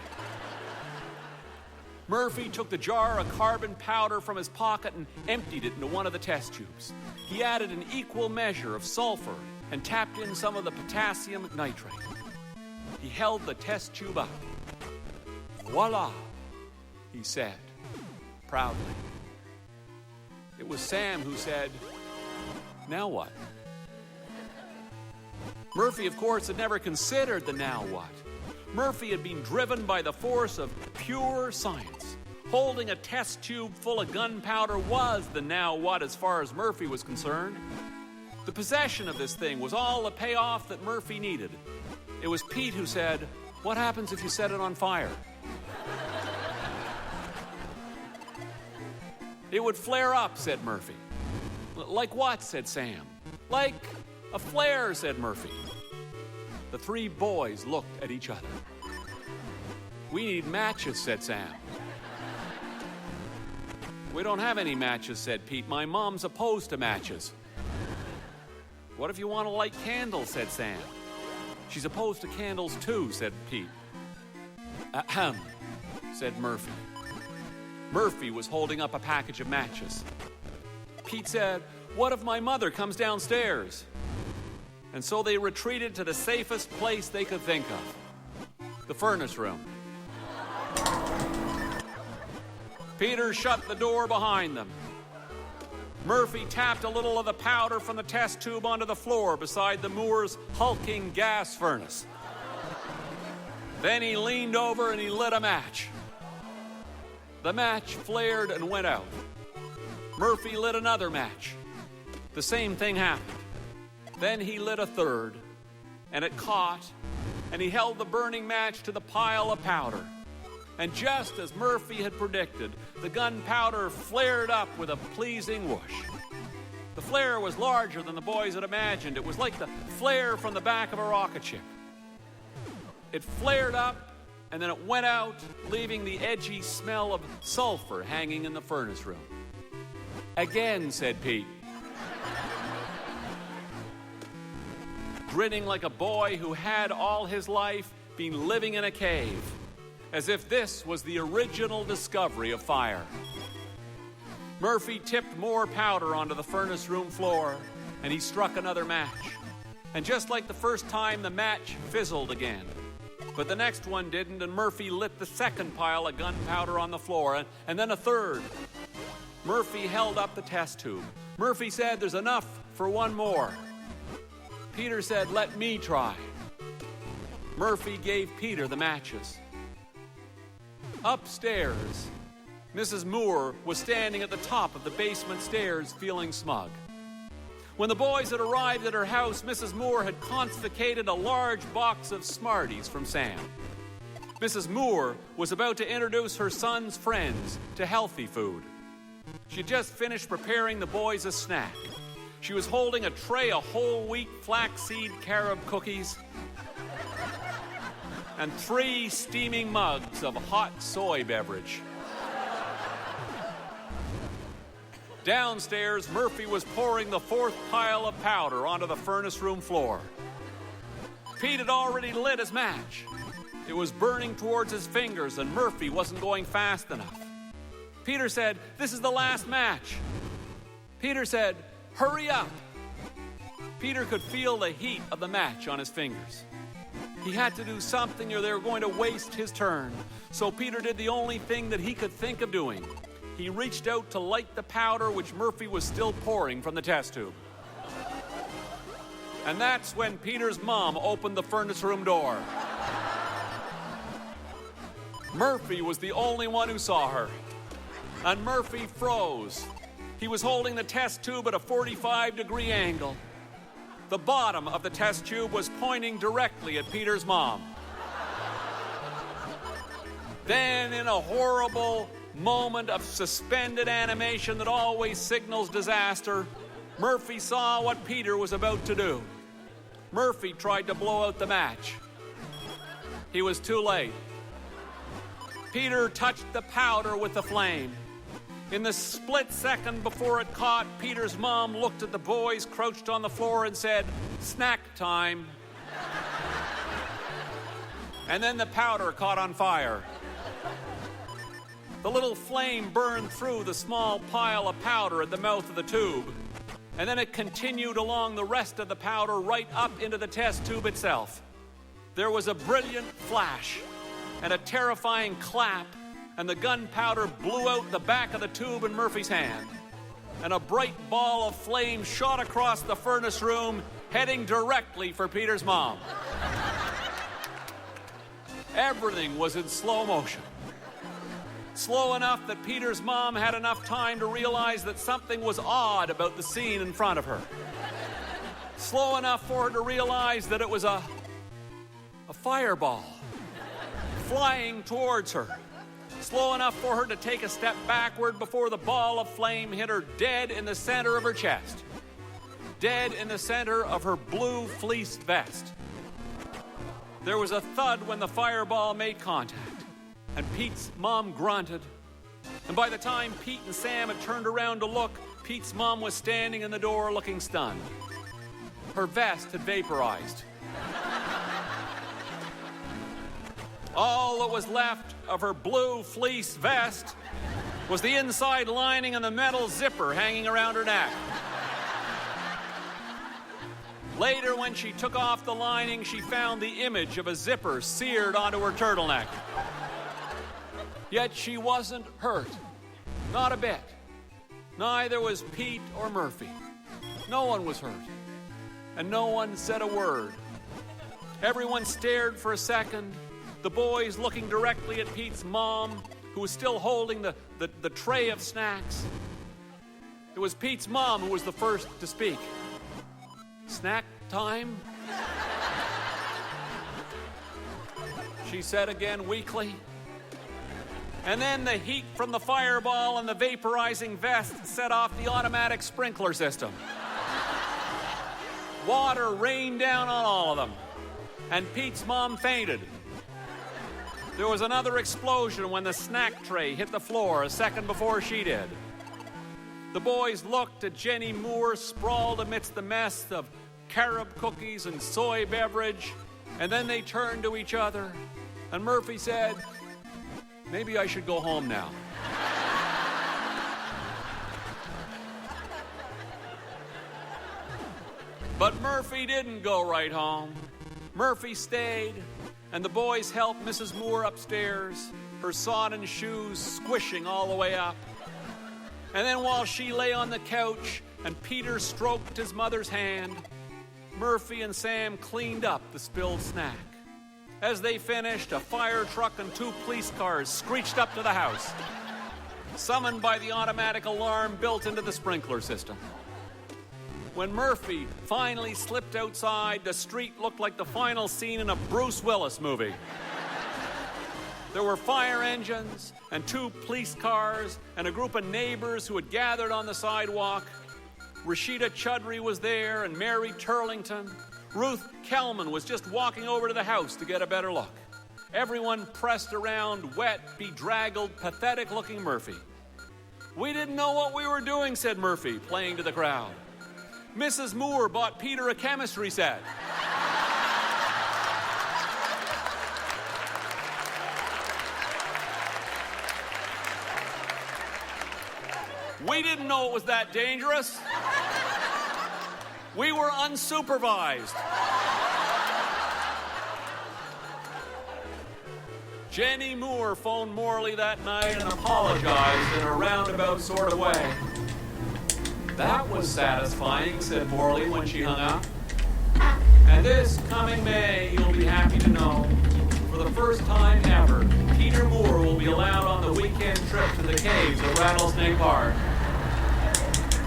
Murphy took the jar of carbon powder from his pocket and emptied it into one of the test tubes. He added an equal measure of sulfur and tapped in some of the potassium nitrate. He held the test tube up. Voila, he said, proudly. It was Sam who said, now what? Murphy, of course, had never considered the now what. Murphy had been driven by the force of pure science. Holding a test tube full of gunpowder was the now what as far as Murphy was concerned. The possession of this thing was all the payoff that Murphy needed. It was Pete who said, what happens if you set it on fire? It would flare up, said Murphy. Like what, said Sam. Like a flare, said Murphy. The 3 boys looked at each other. We need matches, said Sam. We don't have any matches, said Pete. My mom's opposed to matches. What if you want to light candles, said Sam. She's opposed to candles too, said Pete. Ahem, said Murphy. Murphy was holding up a package of matches. Pete said, what if my mother comes downstairs? And so they retreated to the safest place they could think of, the furnace room. Peter shut the door behind them. Murphy tapped a little of the powder from the test tube onto the floor beside the Moores' hulking gas furnace. Then he leaned over and he lit a match. The match flared and went out. Murphy lit another match. The same thing happened. Then he lit a third, and it caught, and he held the burning match to the pile of powder. And just as Murphy had predicted, the gunpowder flared up with a pleasing whoosh. The flare was larger than the boys had imagined. It was like the flare from the back of a rocket ship. It flared up, and then it went out, leaving the edgy smell of sulfur hanging in the furnace room. Again, said Pete. Grinning like a boy who had all his life been living in a cave, as if this was the original discovery of fire. Murphy tipped more powder onto the furnace room floor, and he struck another match. And just like the first time, the match fizzled again. But the next one didn't, and Murphy lit the second pile of gunpowder on the floor, and then a third. Murphy held up the test tube. Murphy said, there's enough for one more. Peter said, let me try. Murphy gave Peter the matches. Upstairs, Mrs. Moore was standing at the top of the basement stairs feeling smug. When the boys had arrived at her house, Mrs. Moore had confiscated a large box of Smarties from Sam. Mrs. Moore was about to introduce her son's friends to healthy food. She had just finished preparing the boys a snack. She was holding a tray of whole wheat flaxseed carob cookies and 3 steaming mugs of hot soy beverage. Downstairs, Murphy was pouring the 4th pile of powder onto the furnace room floor. Pete had already lit his match. It was burning towards his fingers, and Murphy wasn't going fast enough. Peter said, "This is the last match." Peter said, "Hurry up." Peter could feel the heat of the match on his fingers. He had to do something or they were going to waste his turn. So Peter did the only thing that he could think of doing. He reached out to light the powder which Murphy was still pouring from the test tube. And that's when Peter's mom opened the furnace room door. Murphy was the only one who saw her. And Murphy froze. He was holding the test tube at a 45-degree angle. The bottom of the test tube was pointing directly at Peter's mom. Then, in a horrible moment of suspended animation that always signals disaster, Murphy saw what Peter was about to do. Murphy tried to blow out the match. He was too late. Peter touched the powder with the flame. In the split second before it caught, Peter's mom looked at the boys crouched on the floor and said, "Snack time." And then the powder caught on fire. The little flame burned through the small pile of powder at the mouth of the tube, and then it continued along the rest of the powder right up into the test tube itself. There was a brilliant flash and a terrifying clap, and the gunpowder blew out the back of the tube in Murphy's hand, and a bright ball of flame shot across the furnace room, heading directly for Peter's mom. Everything was in slow motion. Slow enough that Peter's mom had enough time to realize that something was odd about the scene in front of her. Slow enough for her to realize that it was a fireball flying towards her. Slow enough for her to take a step backward before the ball of flame hit her dead in the center of her chest. Dead in the center of her blue fleeced vest. There was a thud when the fireball made contact, and Pete's mom grunted. And by the time Pete and Sam had turned around to look, Pete's mom was standing in the door looking stunned. Her vest had vaporized. All that was left of her blue fleece vest was the inside lining and the metal zipper hanging around her neck. Later, when she took off the lining, she found the image of a zipper seared onto her turtleneck. Yet she wasn't hurt. Not a bit. Neither was Pete or Murphy. No one was hurt. And no one said a word. Everyone stared for a second, the boys looking directly at Pete's mom, who was still holding the tray of snacks. It was Pete's mom who was the first to speak. "Snack time?" she said again weakly. And then the heat from the fireball and the vaporizing vest set off the automatic sprinkler system. Water rained down on all of them, and Pete's mom fainted. There was another explosion when the snack tray hit the floor a second before she did. The boys looked at Jenny Moore sprawled amidst the mess of carob cookies and soy beverage, and then they turned to each other, and Murphy said, "Maybe I should go home now." But Murphy didn't go right home. Murphy stayed, and the boys helped Mrs. Moore upstairs, her sodden shoes squishing all the way up. And then while she lay on the couch and Peter stroked his mother's hand, Murphy and Sam cleaned up the spilled snack. As they finished, a fire truck and 2 police cars screeched up to the house, summoned by the automatic alarm built into the sprinkler system. When Murphy finally slipped outside, the street looked like the final scene in a Bruce Willis movie. There were fire engines and 2 police cars and a group of neighbors who had gathered on the sidewalk. Rashida Chudry was there, and Mary Turlington. Ruth Kellman was just walking over to the house to get a better look. Everyone pressed around wet, bedraggled, pathetic-looking Murphy. "We didn't know what we were doing," said Murphy, playing to the crowd. "Mrs. Moore bought Peter a chemistry set." "We didn't know it was that dangerous. We were unsupervised." Jenny Moore phoned Morley that night and apologized in a roundabout sort of way. "That was satisfying," said Morley when she hung up. "And this coming May, you'll be happy to know, for the first time ever, Peter Moore will be allowed on the weekend trip to the caves at Rattlesnake Park.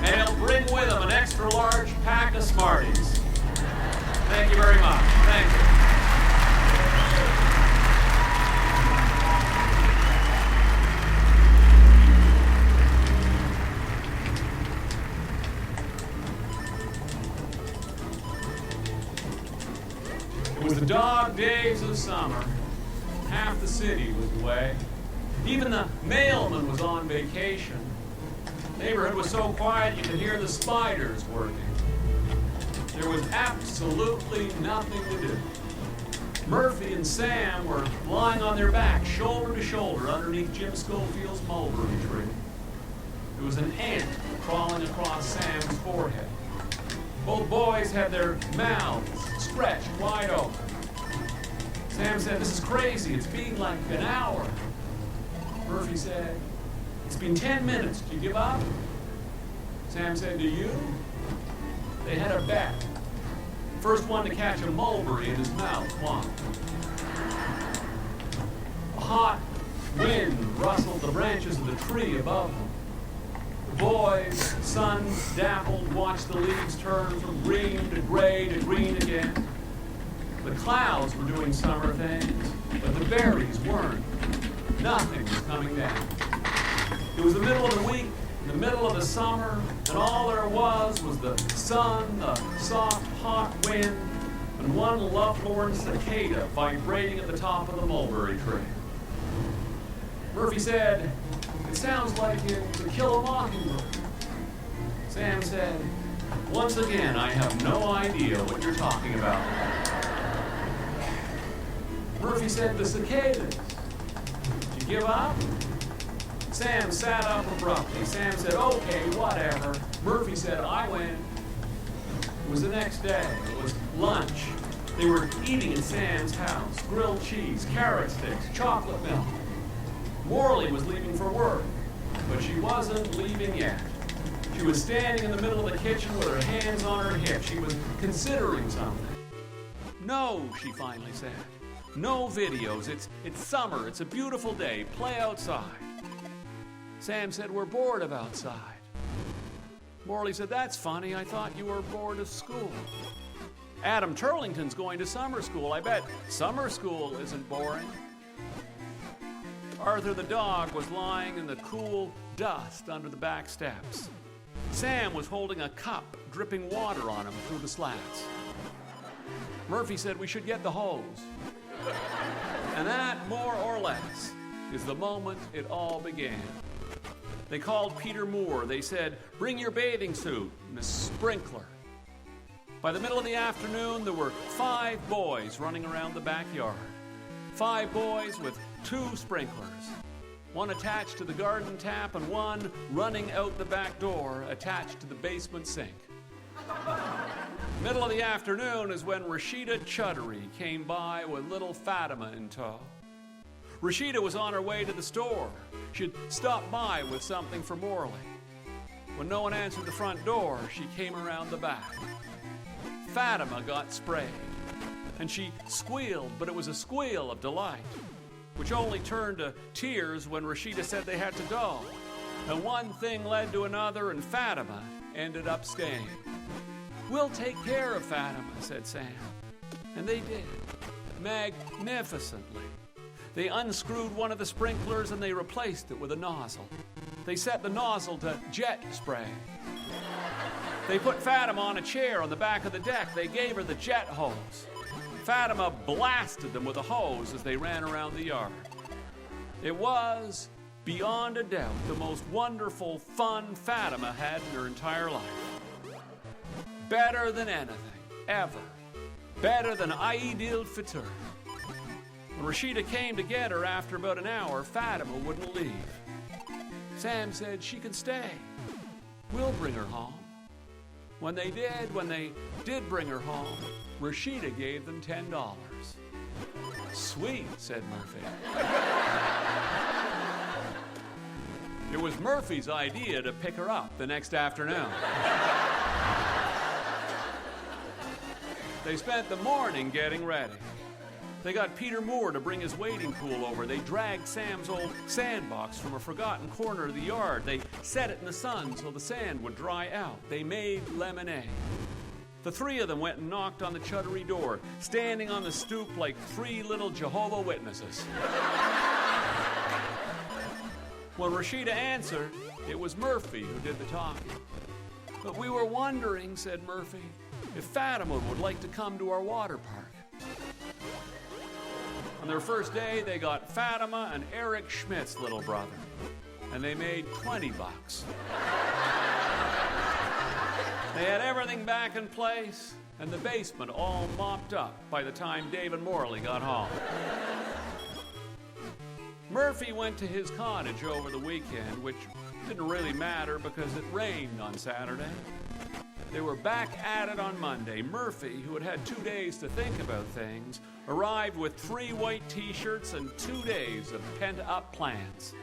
And he'll bring with him an extra large pack of Smarties." Thank you very much. Thank you. It was the dog days of summer. Half the city was away. Even the mailman was on vacation. The neighborhood was so quiet you could hear the spiders working. There was absolutely nothing to do. Murphy and Sam were lying on their backs, shoulder to shoulder, underneath Jim Schofield's mulberry tree. There was an ant crawling across Sam's forehead. Both boys had their mouths stretched wide open. Sam said, "This is crazy. It's been like an hour." Murphy said, "It's been 10 minutes. Do you give up?" Sam said, "Do you?" They had a bet. First one to catch a mulberry in his mouth won. A hot wind rustled the branches of the tree above them. The boys, sun-dappled, watched the leaves turn from green to gray to green again. The clouds were doing summer things, but the berries weren't. Nothing was coming down. It was the middle of the week, in the middle of the summer, and all there was the sun, the soft, hot wind, and one lovelorn cicada vibrating at the top of the mulberry tree. Murphy said, "It sounds like To Kill a Mockingbird." Sam said, "Once again, I have no idea what you're talking about." Murphy said, "The cicadas. Did you give up?" Sam sat up abruptly. Sam said, "Okay, whatever." Murphy said, "I win." It was the next day. It was lunch. They were eating at Sam's house. Grilled cheese, carrot sticks, chocolate milk. Morley was leaving for work, but she wasn't leaving yet. She was standing in the middle of the kitchen with her hands on her hips. She was considering something. "No," she finally said. "No videos. It's summer. It's a beautiful day. Play outside." Sam said, "We're bored of outside." Morley said, "That's funny. I thought you were bored of school." "Adam Turlington's going to summer school. I bet summer school isn't boring." Arthur the dog was lying in the cool dust under the back steps. Sam was holding a cup, dripping water on him through the slats. Murphy said, "We should get the hose." And that, more or less, is the moment it all began. They called Peter Moore. They said, "Bring your bathing suit and a sprinkler." By the middle of the afternoon, there were 5 boys running around the backyard. 5 boys with 2 sprinklers. One attached to the garden tap and one running out the back door attached to the basement sink. Middle of the afternoon is when Rashida Chudry came by with little Fatima in tow. Rashida was on her way to the store. She'd stopped by with something for Morley. When no one answered the front door, she came around the back. Fatima got sprayed, and she squealed, but it was a squeal of delight, which only turned to tears when Rashida said they had to go. And one thing led to another, and Fatima ended up staying. "We'll take care of Fatima," said Sam. And they did, magnificently. They unscrewed one of the sprinklers and they replaced it with a nozzle. They set the nozzle to jet spray. They put Fatima on a chair on the back of the deck. They gave her the jet hose. Fatima blasted them with a hose as they ran around the yard. It was, beyond a doubt, the most wonderful fun Fatima had in her entire life. Better than anything, ever. Better than Eid al-Fitr. When Rashida came to get her after about an hour, Fatima wouldn't leave. Sam said she could stay. We'll bring her home. When they did bring her home, Rashida gave them $10. Sweet, said Murphy. It was Murphy's idea to pick her up the next afternoon. They spent the morning getting ready. They got Peter Moore to bring his wading pool over. They dragged Sam's old sandbox from a forgotten corner of the yard. They set it in the sun so the sand would dry out. They made lemonade. The three of them went and knocked on the chuddery door, standing on the stoop like three little Jehovah Witnesses. When Rashida answered, it was Murphy who did the talking. But we were wondering, said Murphy, if Fatima would like to come to our water park. On their first day, they got Fatima and Eric Schmidt's little brother, and they made $20. They had everything back in place, and the basement all mopped up by the time David Morley got home. Murphy went to his cottage over the weekend, which didn't really matter because it rained on Saturday. They were back at it on Monday. Murphy, who had had 2 days to think about things, arrived with 3 white t-shirts and 2 days of pent-up plans.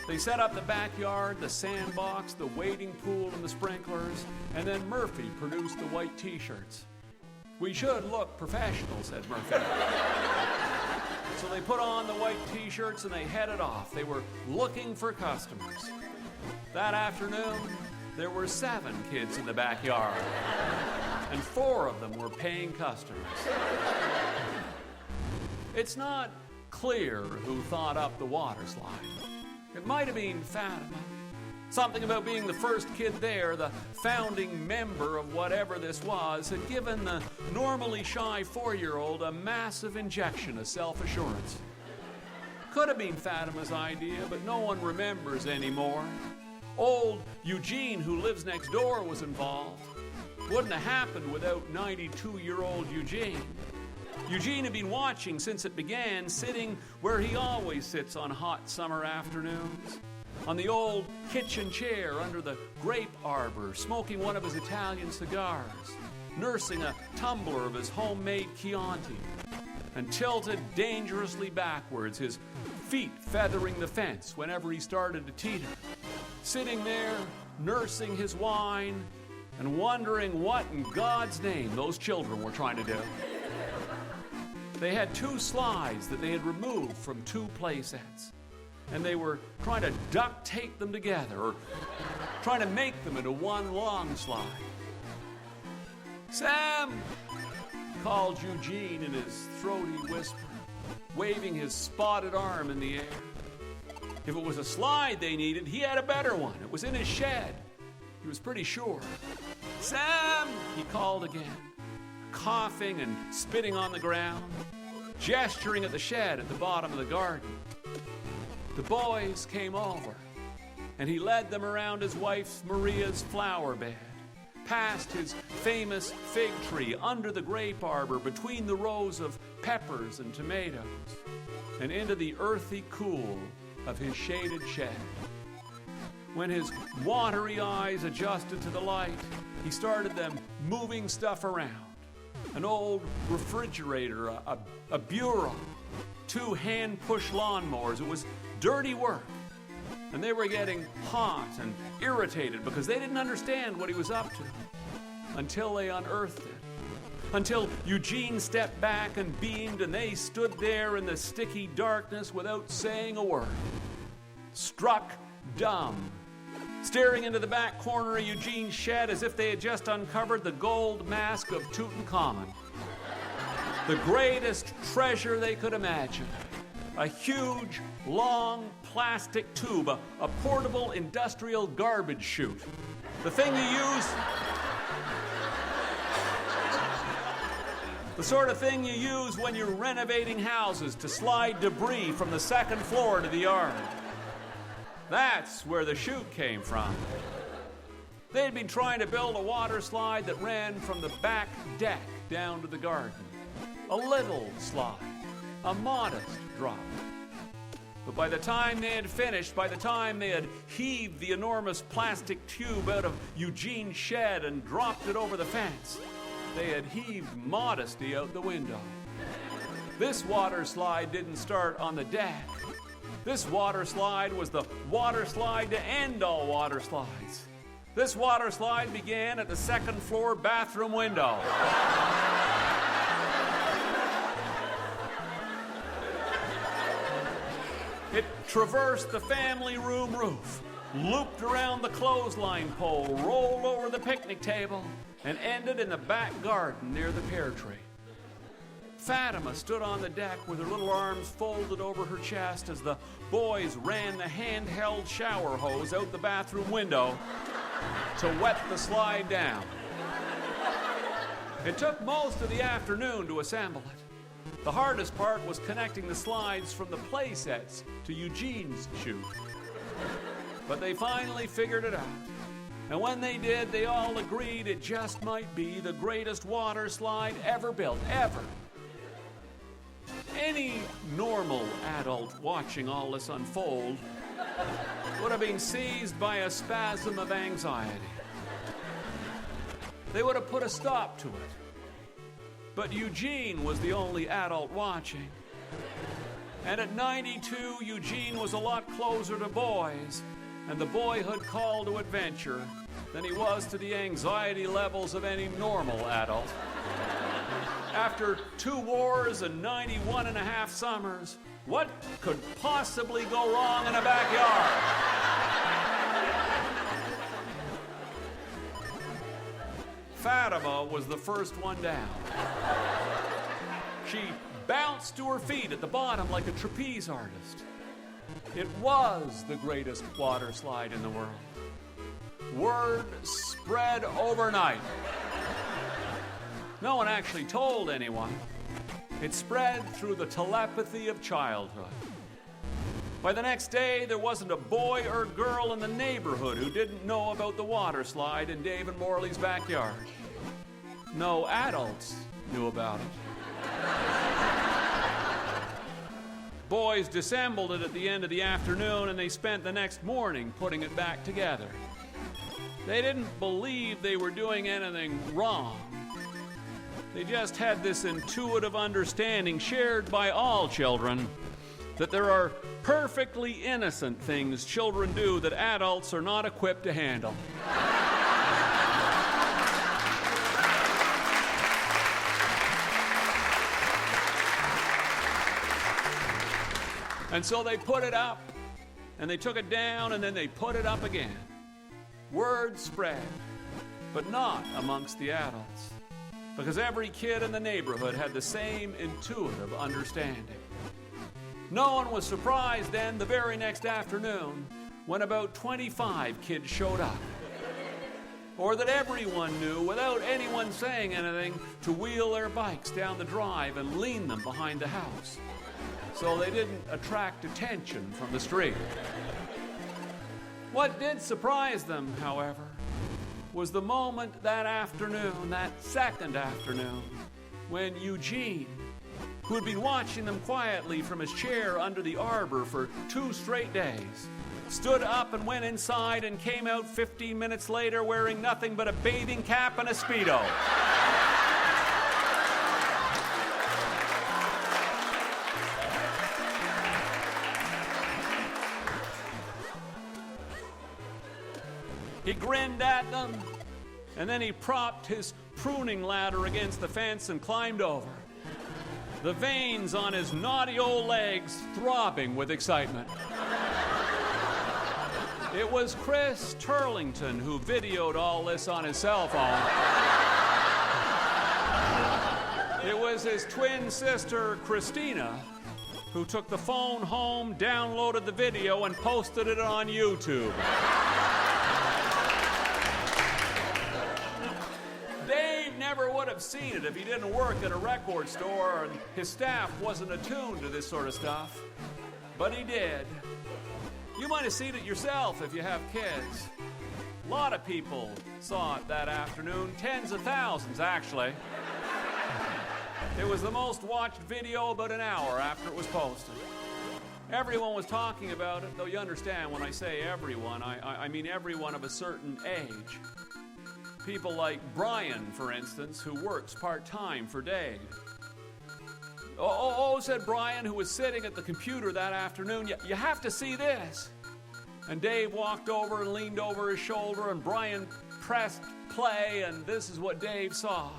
They set up the backyard, the sandbox, the wading pool, and the sprinklers, and then Murphy produced the white t-shirts. We should look professional, said Murphy. So they put on the white t-shirts and they headed off. They were looking for customers. That afternoon, there were 7 kids in the backyard, and 4 of them were paying customers. It's not clear who thought up the water slide. It might have been Fatima. Something about being the first kid there, the founding member of whatever this was, had given the normally shy 4-year-old a massive injection of self-assurance. Could have been Fatima's idea, but no one remembers anymore. Old Eugene, who lives next door, was involved. Wouldn't have happened without 92-year-old Eugene. Eugene had been watching since it began, sitting where he always sits on hot summer afternoons, on the old kitchen chair under the grape arbor, smoking one of his Italian cigars, nursing a tumbler of his homemade Chianti, and tilted dangerously backwards, his feet feathering the fence whenever he started to teeter. Sitting there, nursing his wine, and wondering what in God's name those children were trying to do. They had 2 slides that they had removed from 2 play sets, and they were trying to duct tape them together, or trying to make them into one long slide. "Sam!" called Eugene in his throaty whisper, waving his spotted arm in the air. If it was a slide they needed, he had a better one. It was in his shed. He was pretty sure. "Sam!" he called again, coughing and spitting on the ground, gesturing at the shed at the bottom of the garden. The boys came over, and he led them around his wife Maria's flower bed, past his famous fig tree, under the grape arbor, between the rows of peppers and tomatoes, and into the earthy cool of his shaded shed. When his watery eyes adjusted to the light, he started them moving stuff around. An old refrigerator, a bureau, 2 hand-push lawnmowers. It was dirty work. And they were getting hot and irritated because they didn't understand what he was up to until they unearthed it. Until Eugene stepped back and beamed, and they stood there in the sticky darkness without saying a word. Struck dumb, staring into the back corner of Eugene's shed as if they had just uncovered the gold mask of Tutankhamun. The greatest treasure they could imagine. A huge, long plastic tube, a portable industrial garbage chute. The thing you use... The sort of thing you use when you're renovating houses to slide debris from the second floor to the yard. That's where the chute came from. They'd been trying to build a water slide that ran from the back deck down to the garden. A little slide, a modest drop. But by the time they had finished, by the time they had heaved the enormous plastic tube out of Eugene's shed and dropped it over the fence, they had heaved modesty out the window. This water slide didn't start on the deck. This water slide was the water slide to end all water slides. This water slide began at the second floor bathroom window. It traversed the family room roof, looped around the clothesline pole, rolled over the picnic table, and ended in the back garden near the pear tree. Fatima stood on the deck with her little arms folded over her chest as the boys ran the handheld shower hose out the bathroom window to wet the slide down. It took most of the afternoon to assemble it. The hardest part was connecting the slides from the play sets to Eugene's chute. But they finally figured it out. And when they did, they all agreed it just might be the greatest water slide ever built, ever. Any normal adult watching all this unfold would have been seized by a spasm of anxiety. They would have put a stop to it. But Eugene was the only adult watching. And at 92, Eugene was a lot closer to boys and the boyhood call to adventure than he was to the anxiety levels of any normal adult. After 2 wars and 91 and a half summers, what could possibly go wrong in a backyard? Fatima was the first one down. She bounced to her feet at the bottom like a trapeze artist. It was the greatest water slide in the world. Word spread overnight. No one actually told anyone. It spread through the telepathy of childhood. By the next day, there wasn't a boy or girl in the neighborhood who didn't know about the water slide in Dave and Morley's backyard. No adults knew about it. Boys disassembled it at the end of the afternoon, and they spent the next morning putting it back together. They didn't believe they were doing anything wrong. They just had this intuitive understanding shared by all children that there are perfectly innocent things children do that adults are not equipped to handle. And so they put it up, and they took it down, and then they put it up again. Word spread, but not amongst the adults, because every kid in the neighborhood had the same intuitive understanding. No one was surprised then the very next afternoon when about 25 kids showed up. Or that everyone knew, without anyone saying anything, to wheel their bikes down the drive and lean them behind the house, so they didn't attract attention from the street. What did surprise them, however, was the moment that afternoon, that second afternoon, when Eugene, who had been watching them quietly from his chair under the arbor for 2 straight days, stood up and went inside and came out 15 minutes later wearing nothing but a bathing cap and a Speedo. He grinned at them, and then he propped his pruning ladder against the fence and climbed over, the veins on his naughty old legs throbbing with excitement. It was Chris Turlington who videoed all this on his cell phone. It was his twin sister, Christina, who took the phone home, downloaded the video, and posted it on YouTube. have seen it if he didn't work at a record store and his staff wasn't attuned to this sort of stuff. But he did. You might have seen it yourself if you have kids. A lot of people saw it that afternoon, tens of thousands actually. It was the most watched video about an hour after it was posted. Everyone was talking about it, though you understand when I say everyone, I mean everyone of a certain age. People like Brian, for instance, who works part-time for Dave. Oh, said Brian, who was sitting at the computer that afternoon, you have to see this. And Dave walked over and leaned over his shoulder, and Brian pressed play, and this is what Dave saw.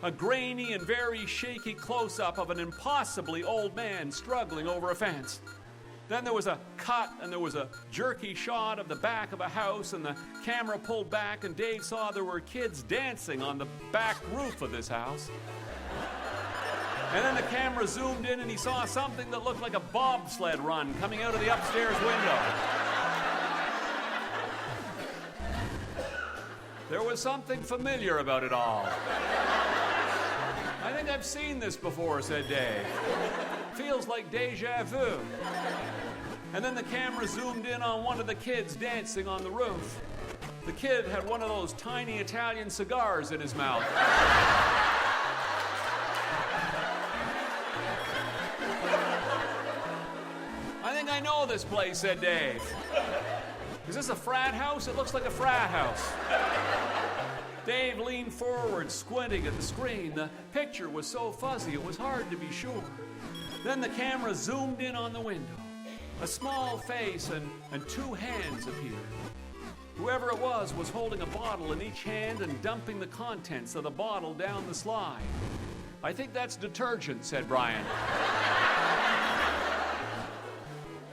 A grainy and very shaky close-up of an impossibly old man struggling over a fence. Then there was a cut, and there was a jerky shot of the back of a house, and the camera pulled back, and Dave saw there were kids dancing on the back roof of this house. And then the camera zoomed in, and he saw something that looked like a bobsled run coming out of the upstairs window. There was something familiar about it all. I think I've seen this before, said Dave. Feels like deja vu. And then the camera zoomed in on one of the kids dancing on the roof. The kid had one of those tiny Italian cigars in his mouth. I think I know this place, said Dave. Is this a frat house? It looks like a frat house. Dave leaned forward, squinting at the screen. The picture was so fuzzy, it was hard to be sure. Then the camera zoomed in on the window. A small face and two hands appeared. Whoever it was holding a bottle in each hand and dumping the contents of the bottle down the slide. I think that's detergent, said Brian.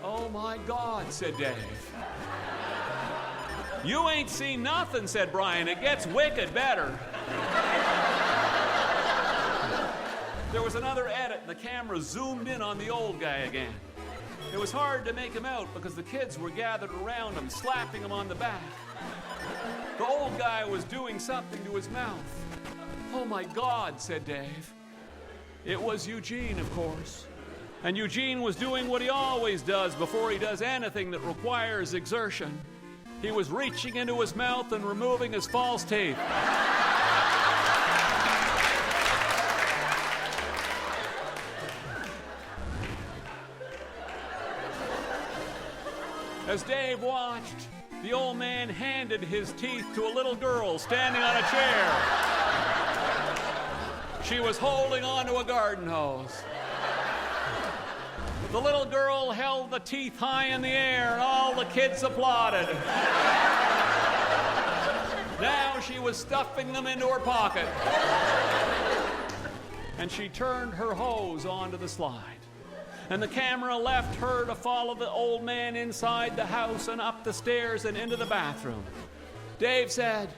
Oh my God, said Dave. You ain't seen nothing, said Brian. It gets wicked better. There was another edit, and the camera zoomed in on the old guy again. It was hard to make him out because the kids were gathered around him, slapping him on the back. The old guy was doing something to his mouth. Oh my God, said Dave. It was Eugene, of course. And Eugene was doing what he always does before he does anything that requires exertion. He was reaching into his mouth and removing his false teeth. As Dave watched, the old man handed his teeth to a little girl standing on a chair. She was holding onto a garden hose. The little girl held the teeth high in the air, and all the kids applauded. Now she was stuffing them into her pocket. And she turned her hose onto the slide. And the camera left her to follow the old man inside the house and up the stairs and into the bathroom. Dave said,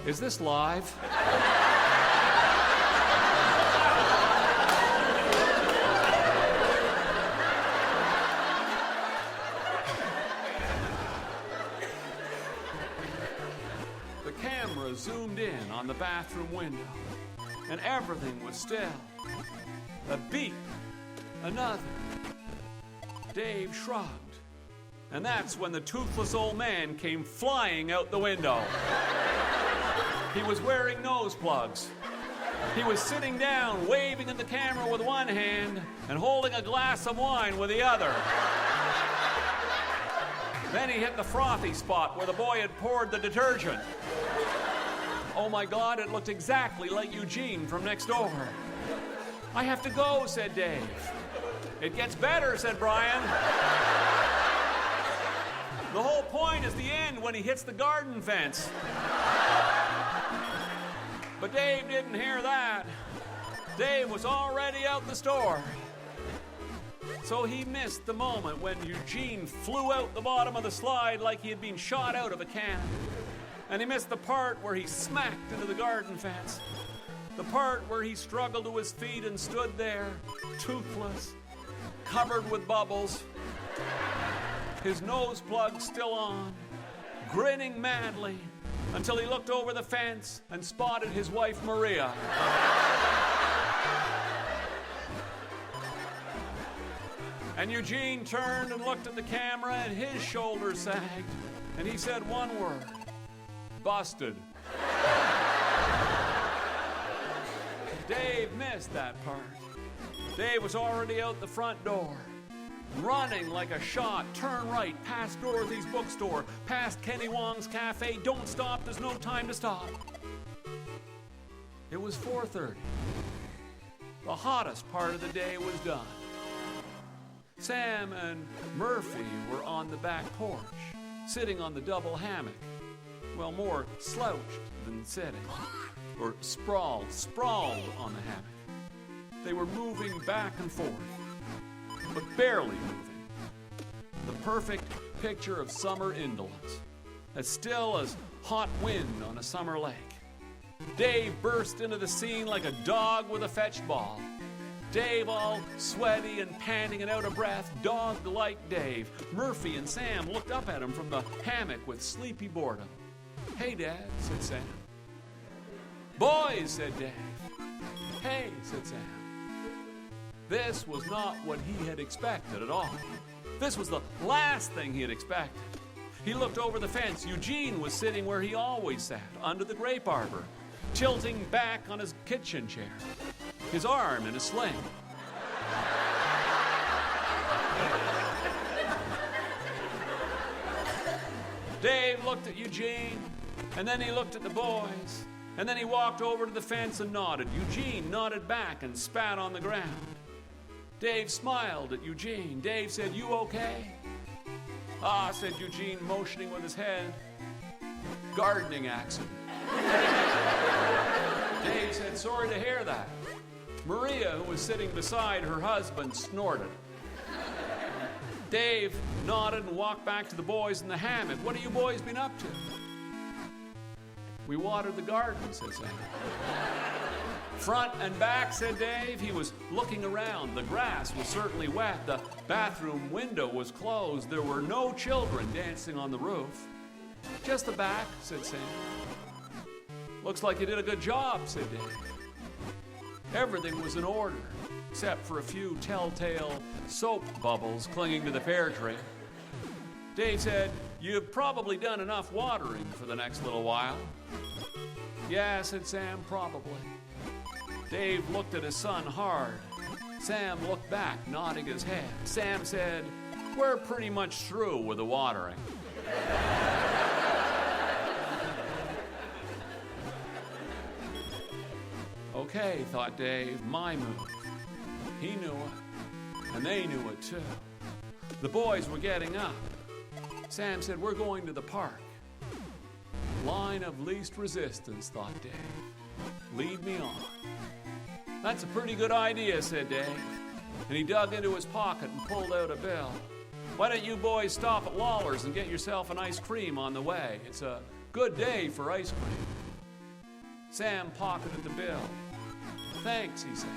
"Is this live?" The camera zoomed in on the bathroom window, and everything was still. A beep. Another. Dave shrugged. And that's when the toothless old man came flying out the window. He was wearing nose plugs. He was sitting down, waving at the camera with one hand and holding a glass of wine with the other. Then he hit the frothy spot where the boy had poured the detergent. Oh my God, it looked exactly like Eugene from next door. "I have to go," said Dave. "It gets better," said Brian. "The whole point is the end when he hits the garden fence." But Dave didn't hear that. Dave was already out the store. So he missed the moment when Eugene flew out the bottom of the slide like he had been shot out of a cannon. And he missed the part where he smacked into the garden fence. The part where he struggled to his feet and stood there, toothless, covered with bubbles, his nose plug still on, grinning madly, until he looked over the fence and spotted his wife Maria. And Eugene turned and looked at the camera and his shoulders sagged. And he said one word: busted. Dave missed that part. Dave was already out the front door, running like a shot. Turn right, past Dorothy's bookstore, past Kenny Wong's cafe. Don't stop, there's no time to stop. It was 4:30. The hottest part of the day was done. Sam and Murphy were on the back porch, sitting on the double hammock. Well, more slouched than sitting, or sprawled on the hammock. They were moving back and forth, but barely moving. The perfect picture of summer indolence, as still as hot wind on a summer lake. Dave burst into the scene like a dog with a fetch ball. Dave, all sweaty and panting and out of breath, dog-like Dave. Murphy and Sam looked up at him from the hammock with sleepy boredom. "Hey, Dad," said Sam. "Boys," said Dave. "Hey," said Sam. This was not what he had expected at all. This was the last thing he had expected. He looked over the fence. Eugene was sitting where he always sat, under the grape arbor, tilting back on his kitchen chair, his arm in a sling. Dave looked at Eugene, and then he looked at the boys, and then he walked over to the fence and nodded. Eugene nodded back and spat on the ground. Dave smiled at Eugene. Dave said, "You okay?" "Ah," said Eugene, motioning with his head. "Gardening accident." Dave said, "Sorry to hear that." Maria, who was sitting beside her husband, snorted. Dave nodded and walked back to the boys in the hammock. "What have you boys been up to?" "We watered the garden," said Sam. "Front and back," said Dave. He was looking around. The grass was certainly wet. The bathroom window was closed. There were no children dancing on the roof. "Just the back," said Sam. "Looks like you did a good job," said Dave. Everything was in order, except for a few telltale soap bubbles clinging to the pear tree. Dave said, "You've probably done enough watering for the next little while." "Yeah," said Sam, "probably." Dave looked at his son hard. Sam looked back, nodding his head. Sam said, "We're pretty much through with the watering." Okay, thought Dave, my move. He knew it, and they knew it too. The boys were getting up. Sam said, "We're going to the park." Line of least resistance, thought Dave. Lead me on. "That's a pretty good idea," said Dave. And he dug into his pocket and pulled out a bill. "Why don't you boys stop at Lawler's and get yourself an ice cream on the way? It's a good day for ice cream." Sam pocketed the bill. "Thanks," he said.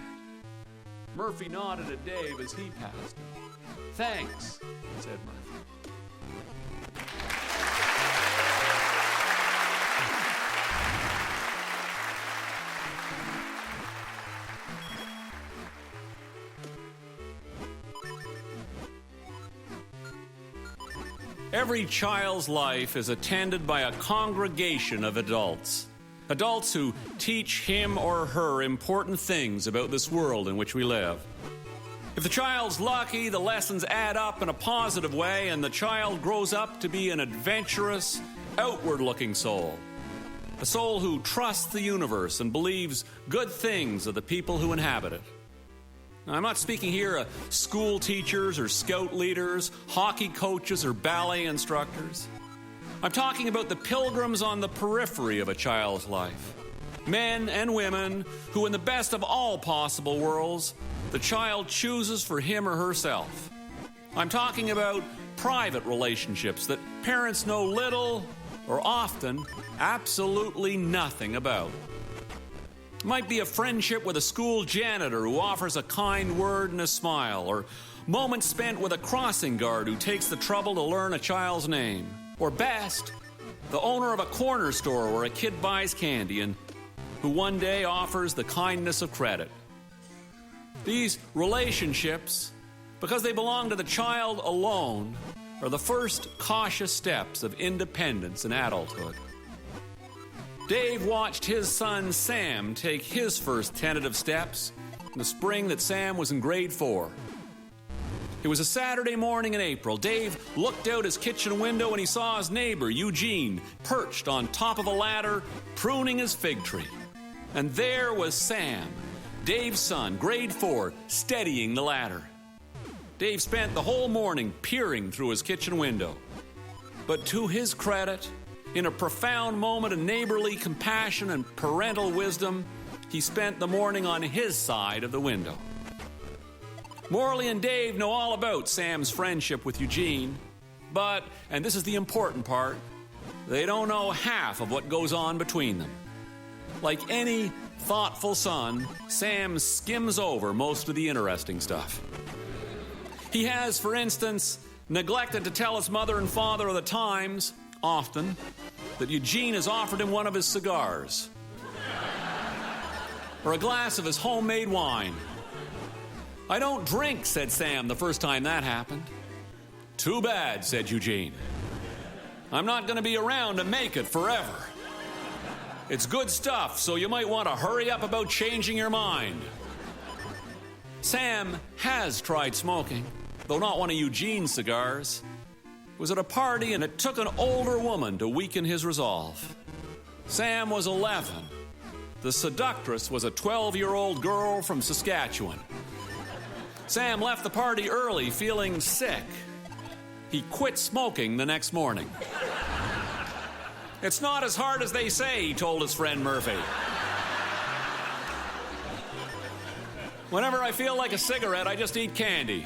Murphy nodded at Dave as he passed him. "Thanks," said Murphy. Every child's life is attended by a congregation of adults. Adults who teach him or her important things about this world in which we live. If the child's lucky, the lessons add up in a positive way, and the child grows up to be an adventurous, outward-looking soul. A soul who trusts the universe and believes good things of the people who inhabit it. Now, I'm not speaking here of school teachers or scout leaders, hockey coaches or ballet instructors. I'm talking about the pilgrims on the periphery of a child's life. Men and women who, in the best of all possible worlds, the child chooses for him or herself. I'm talking about private relationships that parents know little or often absolutely nothing about. It might be a friendship with a school janitor who offers a kind word and a smile, or moments spent with a crossing guard who takes the trouble to learn a child's name. Or best, the owner of a corner store where a kid buys candy and who one day offers the kindness of credit. These relationships, because they belong to the child alone, are the first cautious steps of independence and adulthood. Dave watched his son Sam take his first tentative steps in the spring that Sam was in grade 4. It was a Saturday morning in April. Dave looked out his kitchen window and he saw his neighbor, Eugene, perched on top of a ladder, pruning his fig tree. And there was Sam, Dave's son, grade 4, steadying the ladder. Dave spent the whole morning peering through his kitchen window. But to his credit, in a profound moment of neighborly compassion and parental wisdom, he spent the morning on his side of the window. Morley and Dave know all about Sam's friendship with Eugene, but, and this is the important part, they don't know half of what goes on between them. Like any thoughtful son, Sam skims over most of the interesting stuff. He has, for instance, neglected to tell his mother and father of the times, often, that Eugene has offered him one of his cigars or a glass of his homemade wine. "I don't drink," said Sam the first time that happened. "Too bad," said Eugene. "I'm not going to be around to make it forever. It's good stuff, so you might want to hurry up about changing your mind." Sam has tried smoking, though not one of Eugene's cigars. It was at a party and it took an older woman to weaken his resolve. Sam was 11. The seductress was a 12-year-old girl from Saskatchewan. Sam left the party early, feeling sick. He quit smoking the next morning. "It's not as hard as they say," he told his friend Murphy. "Whenever I feel like a cigarette, I just eat candy."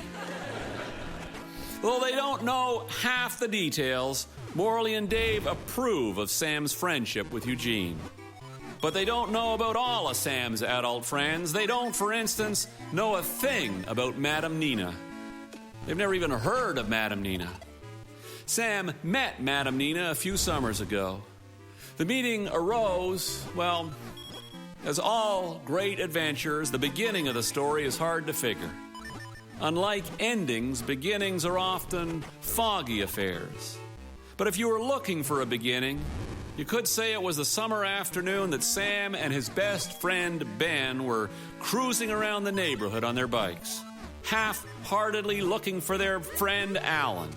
Though they don't know half the details, Morley and Dave approve of Sam's friendship with Eugene. But they don't know about all of Sam's adult friends. They don't, for instance, know a thing about Madame Nina. They've never even heard of Madame Nina. Sam met Madame Nina a few summers ago. The meeting arose, well, as all great adventures, the beginning of the story is hard to figure. Unlike endings, beginnings are often foggy affairs. But if you were looking for a beginning, you could say it was the summer afternoon that Sam and his best friend Ben were cruising around the neighborhood on their bikes, half-heartedly looking for their friend Alan.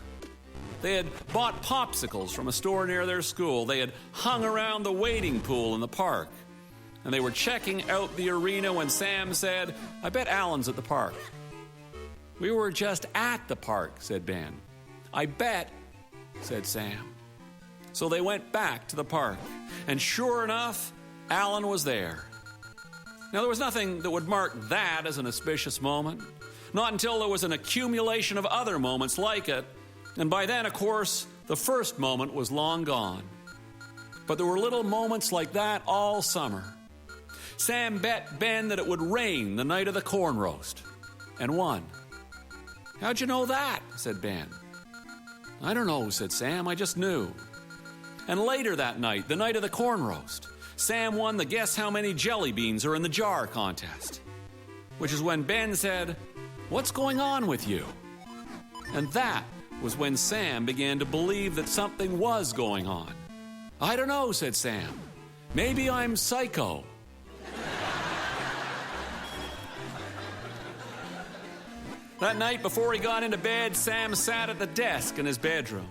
They had bought popsicles from a store near their school. They had hung around the wading pool in the park. And they were checking out the arena when Sam said, "I bet Alan's at the park." "We were just at the park," said Ben. "I bet," said Sam. So they went back to the park, and sure enough, Alan was there. Now, there was nothing that would mark that as an auspicious moment, not until there was an accumulation of other moments like it, and by then, of course, the first moment was long gone. But there were little moments like that all summer. Sam bet Ben that it would rain the night of the corn roast, and won. "How'd you know that?" said Ben. "I don't know," said Sam. "I just knew." And later that night, the night of the corn roast, Sam won the Guess How Many Jelly Beans Are in the Jar contest, which is when Ben said, "What's going on with you?" And that was when Sam began to believe that something was going on. "I don't know," said Sam. "Maybe I'm psycho." That night before he got into bed, Sam sat at the desk in his bedroom.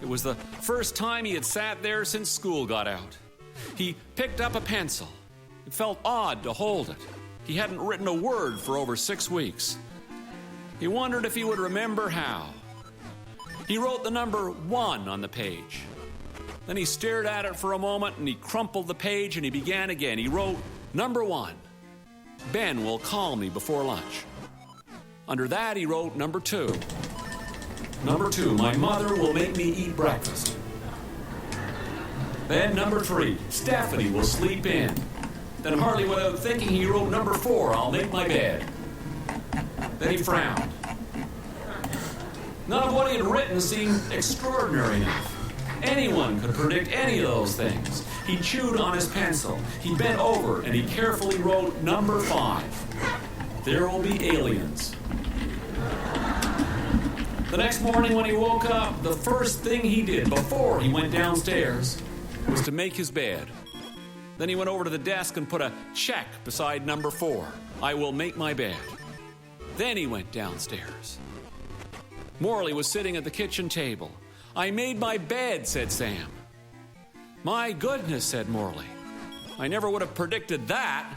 It was the first time he had sat there since school got out. He picked up a pencil. It felt odd to hold it. He hadn't written a word for over 6 weeks. He wondered if he would remember how. He wrote the number 1 on the page. Then he stared at it for a moment and he crumpled the page and he began again. He wrote, "Number 1, Ben will call me before lunch." Under that, he wrote number 2. Number 2, my mother will make me eat breakfast. Then number 3, Stephanie will sleep in. Then hardly without thinking, he wrote number 4, I'll make my bed. Then he frowned. None of what he had written seemed extraordinary enough. Anyone could predict any of those things. He chewed on his pencil. He bent over and he carefully wrote number 5. There will be aliens. The next morning when he woke up, the first thing he did before he went downstairs was to make his bed. Then he went over to the desk and put a check beside number 4. I will make my bed. Then he went downstairs. Morley was sitting at the kitchen table. I made my bed, said Sam. My goodness, said Morley. I never would have predicted that.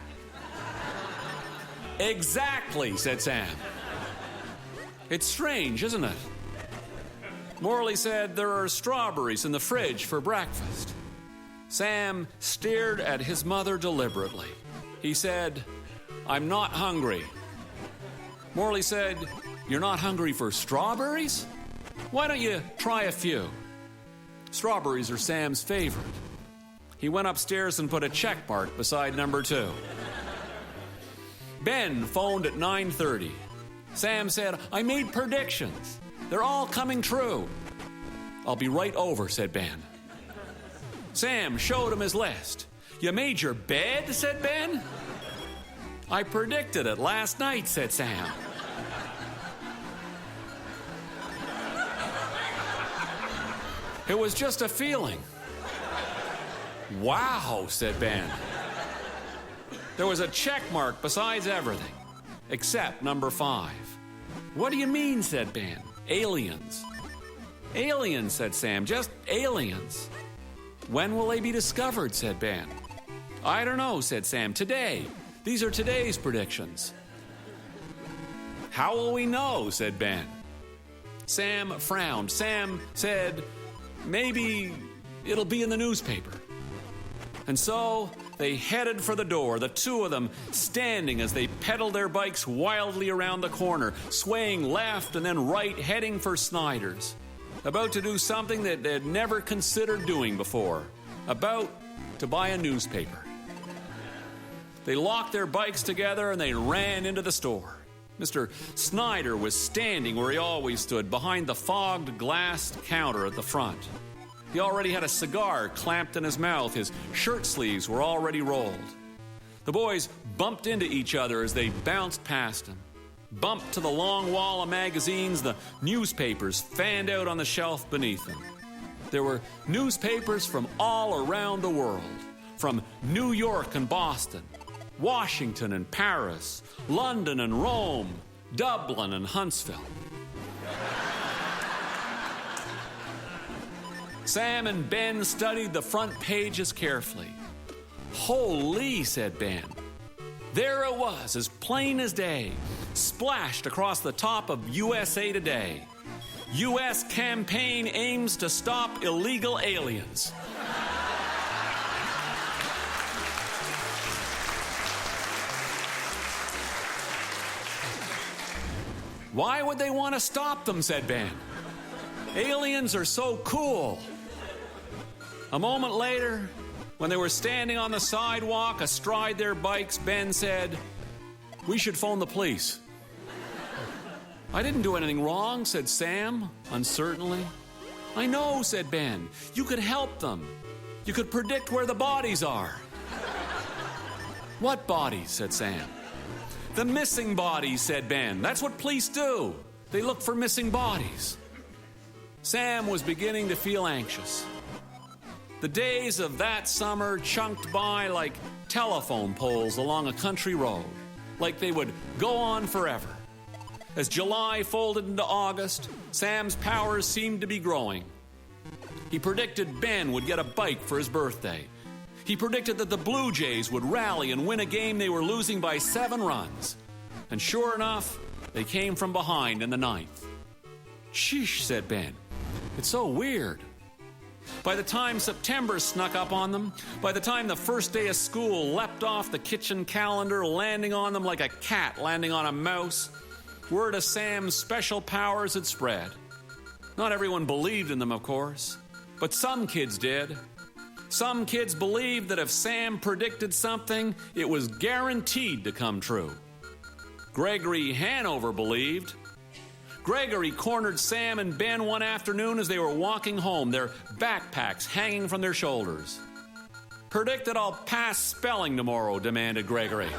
Exactly, said Sam. It's strange, isn't it? Morley said there are strawberries in the fridge for breakfast. Sam stared at his mother deliberately. He said, I'm not hungry. Morley said, you're not hungry for strawberries? Why don't you try a few? Strawberries are Sam's favorite. He went upstairs and put a check mark beside number 2. Ben phoned at 9:30. Sam said, I made predictions. They're all coming true. I'll be right over, said Ben. Sam showed him his list. You made your bed, said Ben. I predicted it last night, said Sam. It was just a feeling. Wow, said Ben. There was a check mark besides everything, except number 5. What do you mean, said Ben. Aliens. Aliens, said Sam, just aliens. When will they be discovered, said Ben. I don't know, said Sam. Today. These are today's predictions. How will we know, said Ben. Sam frowned. Sam said, maybe it'll be in the newspaper. And so they headed for the door, the two of them standing as they pedaled their bikes wildly around the corner, swaying left and then right, heading for Snyder's. About to do something that they'd never considered doing before. About to buy a newspaper. They locked their bikes together and they ran into the store. Mr. Snyder was standing where he always stood, behind the fogged glass counter at the front. He already had a cigar clamped in his mouth. His shirt sleeves were already rolled. The boys bumped into each other as they bounced past him. Bumped to the long wall of magazines, the newspapers fanned out on the shelf beneath them. There were newspapers from all around the world, from New York and Boston, Washington and Paris, London and Rome, Dublin and Huntsville. Sam and Ben studied the front pages carefully. Holy, said Ben. There it was, as plain as day, splashed across the top of USA Today. U.S. campaign aims to stop illegal aliens. Why would they want to stop them, said Ben. Aliens are so cool. A moment later, when they were standing on the sidewalk astride their bikes, Ben said, we should phone the police. I didn't do anything wrong, said Sam, uncertainly. I know, said Ben. You could help them. You could predict where the bodies are. What bodies, said Sam. The missing bodies, said Ben. That's what police do. They look for missing bodies. Sam was beginning to feel anxious. The days of that summer chunked by like telephone poles along a country road, like they would go on forever. As July folded into August, Sam's powers seemed to be growing. He predicted Ben would get a bike for his birthday. He predicted that the Blue Jays would rally and win a game they were losing by 7 runs. And sure enough, they came from behind in the 9th. Sheesh, said Ben. It's so weird. By the time September snuck up on them, by the time the first day of school leapt off the kitchen calendar, landing on them like a cat landing on a mouse, word of Sam's special powers had spread. Not everyone believed in them, of course, but some kids did. Some kids believed that if Sam predicted something, it was guaranteed to come true. Gregory Hanover believed. Gregory cornered Sam and Ben one afternoon as they were walking home, their backpacks hanging from their shoulders. "Predict that I'll pass spelling tomorrow," demanded Gregory.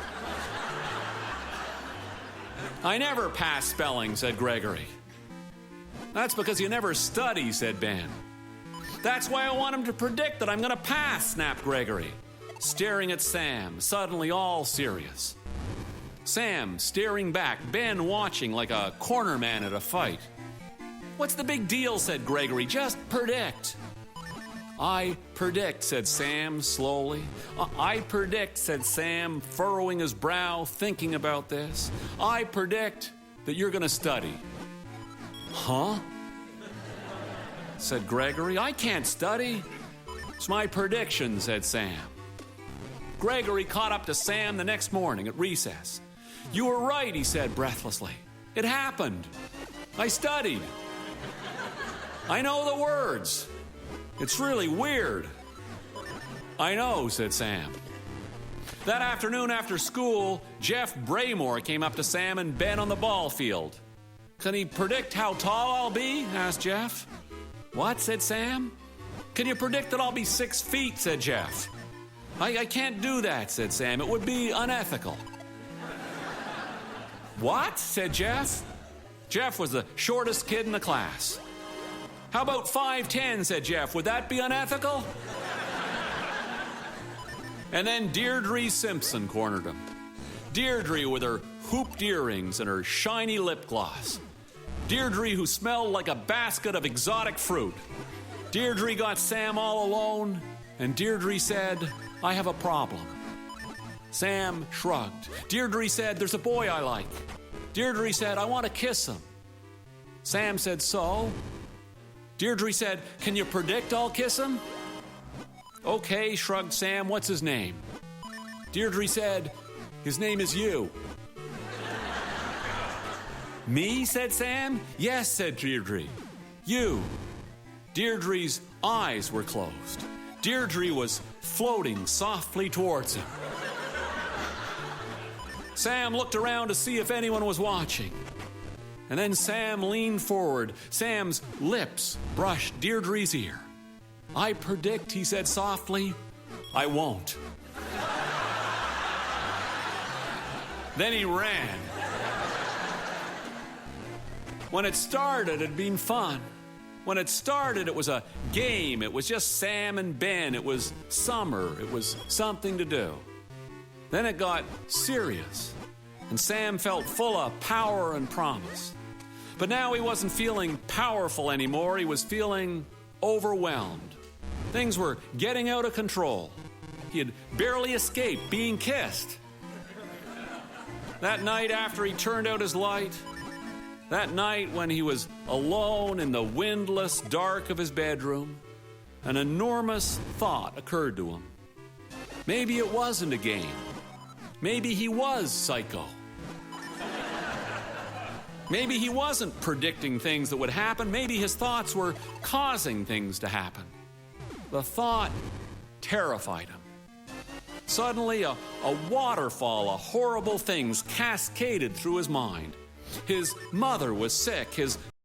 "I never pass spelling," said Gregory. "That's because you never study," said Ben. "That's why I want him to predict that I'm going to pass," snapped Gregory, staring at Sam, suddenly all serious. Sam staring back, Ben watching like a corner man at a fight. "What's the big deal?" said Gregory. "Just predict." "I predict," said Sam slowly. "I predict," said Sam, furrowing his brow, thinking about this. "I predict that you're going to study." "Huh?" said Gregory. "I can't study." "It's my prediction," said Sam. Gregory caught up to Sam the next morning at recess. "You were right," he said breathlessly. "It happened. I studied. I know the words. It's really weird." "I know," said Sam. That afternoon after school, Jeff Braymore came up to Sam and Ben on the ball field. "Can he predict how tall I'll be?" asked Jeff. "What?" said Sam. "Can you predict that I'll be 6 feet?" said Jeff. I can't do that," said Sam. "It would be unethical." "What?" said Jeff. Jeff was the shortest kid in the class. "How about 5'10", said Jeff. "Would that be unethical?" And then Deirdre Simpson cornered him. Deirdre with her hooped earrings and her shiny lip gloss. Deirdre who smelled like a basket of exotic fruit. Deirdre got Sam all alone, and Deirdre said, "I have a problem." Sam shrugged. Deirdre said, "There's a boy I like." Deirdre said, "I want to kiss him." Sam said, "So?" Deirdre said, "Can you predict I'll kiss him?" "Okay," shrugged Sam. "What's his name?" Deirdre said, "His name is you." "Me?" said Sam. "Yes," said Deirdre. "You." Deirdre's eyes were closed. Deirdre was floating softly towards him. Sam looked around to see if anyone was watching. And then Sam leaned forward. Sam's lips brushed Deirdre's ear. "I predict," he said softly, "I won't." Then he ran. When it started, it'd been fun. When it started, it was a game. It was just Sam and Ben. It was summer. It was something to do. Then it got serious, and Sam felt full of power and promise. But now he wasn't feeling powerful anymore. He was feeling overwhelmed. Things were getting out of control. He had barely escaped being kissed. That night after he turned out his light, that night when he was alone in the windless dark of his bedroom, an enormous thought occurred to him. Maybe it wasn't a game. Maybe he was psycho. Maybe he wasn't predicting things that would happen. Maybe his thoughts were causing things to happen. The thought terrified him. Suddenly, a waterfall of horrible things cascaded through his mind. His mother was sick. His